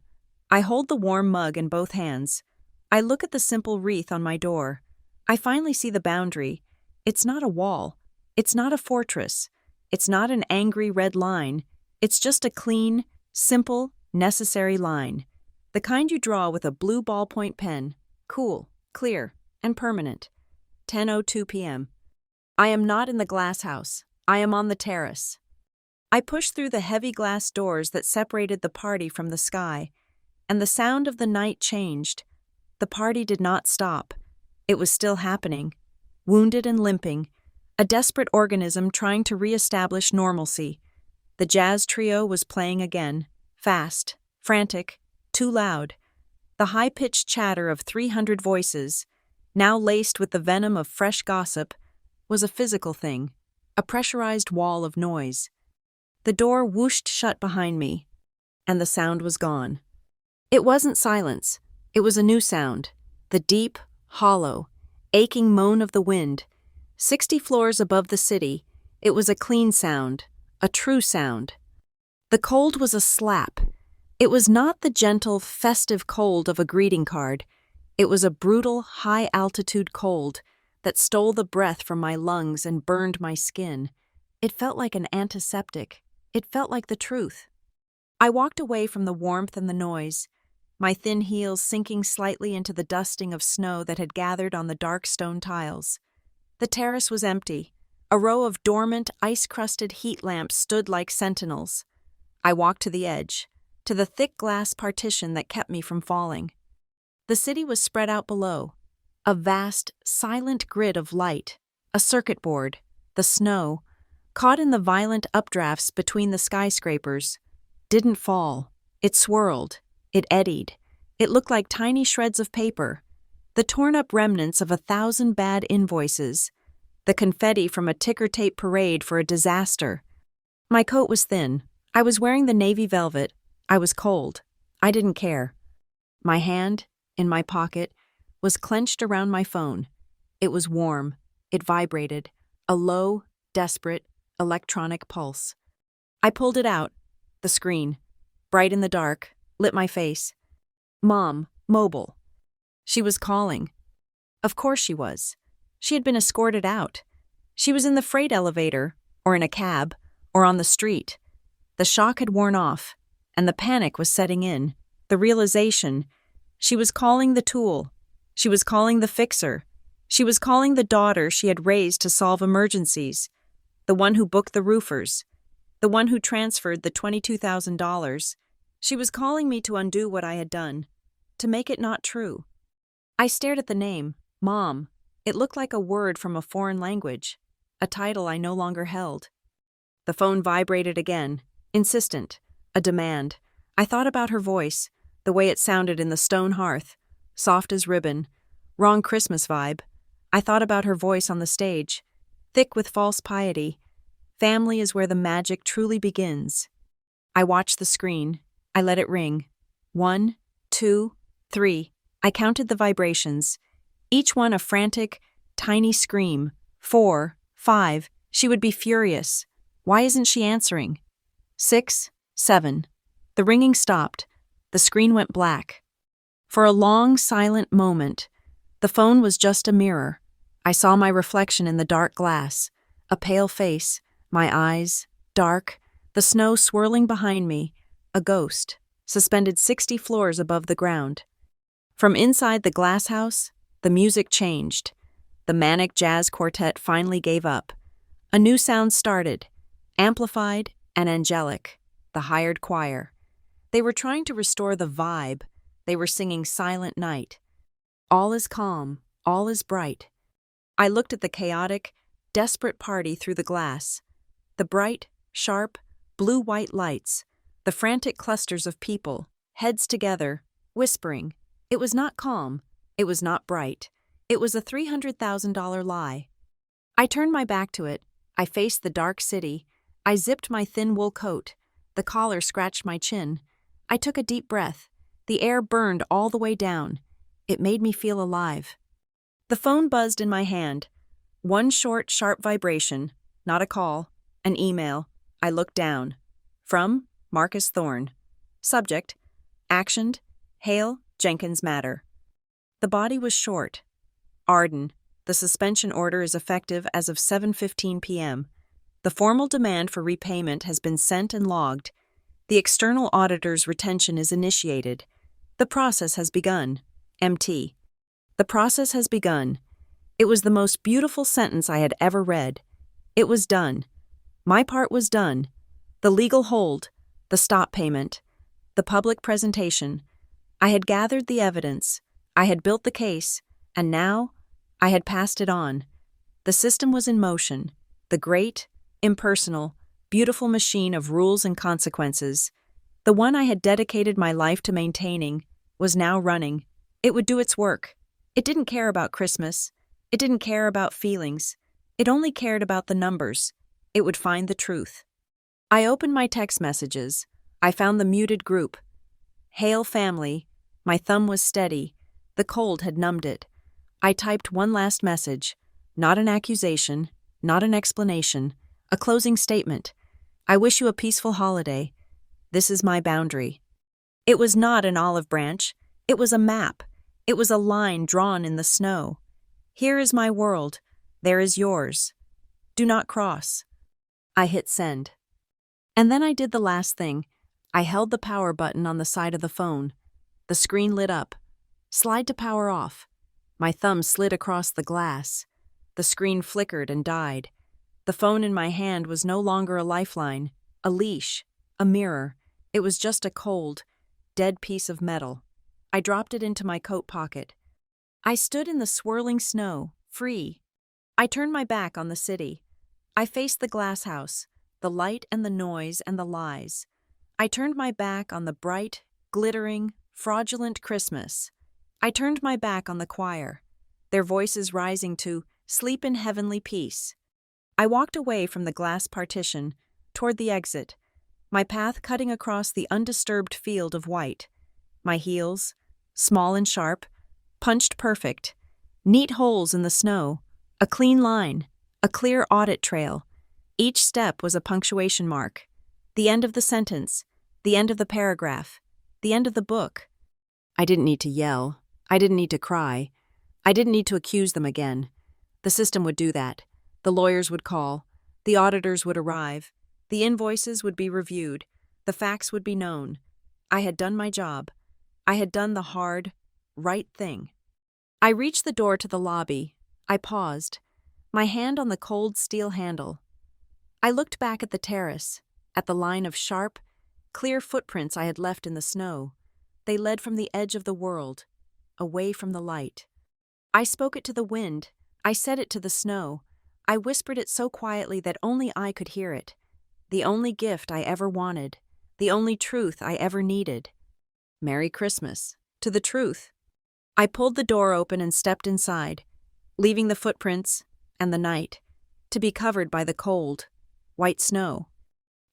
I hold the warm mug in both hands. I look at the simple wreath on my door. I finally see the boundary. It's not a wall. It's not a fortress. It's not an angry red line. It's just a clean, simple, necessary line. The kind you draw with a blue ballpoint pen. Cool, clear, and permanent. 10:02 p.m. I am not in the glass house. I am on the terrace. I pushed through the heavy glass doors that separated the party from the sky, and the sound of the night changed. The party did not stop. It was still happening, wounded and limping, a desperate organism trying to re-establish normalcy. The jazz trio was playing again, fast, frantic, too loud. The high-pitched chatter of 300 voices, now laced with the venom of fresh gossip, was a physical thing, a pressurized wall of noise. The door whooshed shut behind me, and the sound was gone. It wasn't silence. It was a new sound, the deep, hollow, aching moan of the wind. 60 floors above the city, it was a clean sound, a true sound. The cold was a slap. It was not the gentle, festive cold of a greeting card. It was a brutal, high-altitude cold that stole the breath from my lungs and burned my skin. It felt like an antiseptic. It felt like the truth. I walked away from the warmth and the noise, my thin heels sinking slightly into the dusting of snow that had gathered on the dark stone tiles. The terrace was empty. A row of dormant, ice-crusted heat lamps stood like sentinels. I walked to the edge, to the thick glass partition that kept me from falling. The city was spread out below, a vast, silent grid of light, a circuit board, the snow, caught in the violent updrafts between the skyscrapers, didn't fall. It swirled. It eddied. It looked like tiny shreds of paper, the torn-up remnants of 1,000 bad invoices, the confetti from a ticker-tape parade for a disaster. My coat was thin. I was wearing the navy velvet. I was cold. I didn't care. My hand, in my pocket, was clenched around my phone. It was warm. It vibrated, a low, desperate, electronic pulse. I pulled it out, the screen, bright in the dark, lit my face. Mom, mobile. She was calling. Of course she was. She had been escorted out. She was in the freight elevator, or in a cab, or on the street. The shock had worn off, and the panic was setting in, the realization. She was calling the tool. She was calling the fixer. She was calling the daughter she had raised to solve emergencies, the one who booked the roofers, the one who transferred the $22,000. She was calling me to undo what I had done, to make it not true. I stared at the name, Mom. It looked like a word from a foreign language, a title I no longer held. The phone vibrated again, insistent, a demand. I thought about her voice, the way it sounded in the stone hearth, soft as ribbon, wrong Christmas vibe. I thought about her voice on the stage, thick with false piety. Family is where the magic truly begins. I watched the screen. I let it ring. 1, 2, 3. I counted the vibrations, each one a frantic, tiny scream. 4, 5. She would be furious. Why isn't she answering? 6, 7. The ringing stopped. The screen went black. For a long, silent moment, the phone was just a mirror. I saw my reflection in the dark glass, a pale face, my eyes, dark, the snow swirling behind me, a ghost, suspended 60 floors above the ground. From inside the glass house, the music changed. The manic jazz quartet finally gave up. A new sound started, amplified and angelic, the hired choir. They were trying to restore the vibe. They were singing Silent Night. All is calm, all is bright. I looked at the chaotic, desperate party through the glass. The bright, sharp, blue-white lights, the frantic clusters of people, heads together, whispering. It was not calm. It was not bright. It was a $300,000 lie. I turned my back to it. I faced the dark city. I zipped my thin wool coat. The collar scratched my chin. I took a deep breath. The air burned all the way down. It made me feel alive. The phone buzzed in my hand. One short, sharp vibration, not a call, an email. I looked down. From Marcus Thorne. Subject: actioned, Hale Jenkins matter. The body was short. Arden. The suspension order is effective as of 7:15 p.m. The formal demand for repayment has been sent and logged. The external auditor's retention is initiated. The process has begun. MT. The process has begun. It was the most beautiful sentence I had ever read. It was done. My part was done. The legal hold, the stop payment, the public presentation. I had gathered the evidence, I had built the case, and now I had passed it on. The system was in motion, the great, impersonal, beautiful machine of rules and consequences. The one I had dedicated my life to maintaining was now running. It would do its work. It didn't care about Christmas. It didn't care about feelings. It only cared about the numbers. It would find the truth. I opened my text messages. I found the muted group. Hail family. My thumb was steady. The cold had numbed it. I typed one last message. Not an accusation, not an explanation, a closing statement. I wish you a peaceful holiday. This is my boundary. It was not an olive branch. It was a map. It was a line drawn in the snow. Here is my world. There is yours. Do not cross. I hit send. And then I did the last thing. I held the power button on the side of the phone. The screen lit up. Slide to power off. My thumb slid across the glass. The screen flickered and died. The phone in my hand was no longer a lifeline, a leash, a mirror. It was just a cold, dead piece of metal. I dropped it into my coat pocket. I stood in the swirling snow, free. I turned my back on the city. I faced the glass house, the light and the noise and the lies. I turned my back on the bright, glittering, fraudulent Christmas. I turned my back on the choir, their voices rising to "Sleep in heavenly peace." I walked away from the glass partition, toward the exit, my path cutting across the undisturbed field of white. My heels, small and sharp, punched perfect, neat holes in the snow, a clean line, a clear audit trail. Each step was a punctuation mark. The end of the sentence, the end of the paragraph, the end of the book. I didn't need to yell. I didn't need to cry. I didn't need to accuse them again. The system would do that. The lawyers would call. The auditors would arrive. The invoices would be reviewed. The facts would be known. I had done my job. I had done the hard, right thing. I reached the door to the lobby. I paused, my hand on the cold steel handle. I looked back at the terrace, at the line of sharp, clear footprints I had left in the snow. They led from the edge of the world, away from the light. I spoke it to the wind. I said it to the snow. I whispered it so quietly that only I could hear it. The only gift I ever wanted. The only truth I ever needed. Merry Christmas. To the truth. I pulled the door open and stepped inside, leaving the footprints and the night to be covered by the cold, white snow.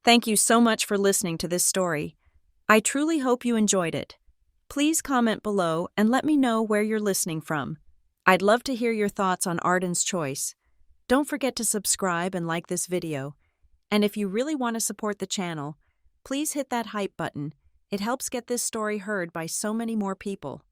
Thank you so much for listening to this story. I truly hope you enjoyed it. Please comment below and let me know where you're listening from. I'd love to hear your thoughts on Arden's choice. Don't forget to subscribe and like this video. And if you really want to support the channel, please hit that hype button. It helps get this story heard by so many more people.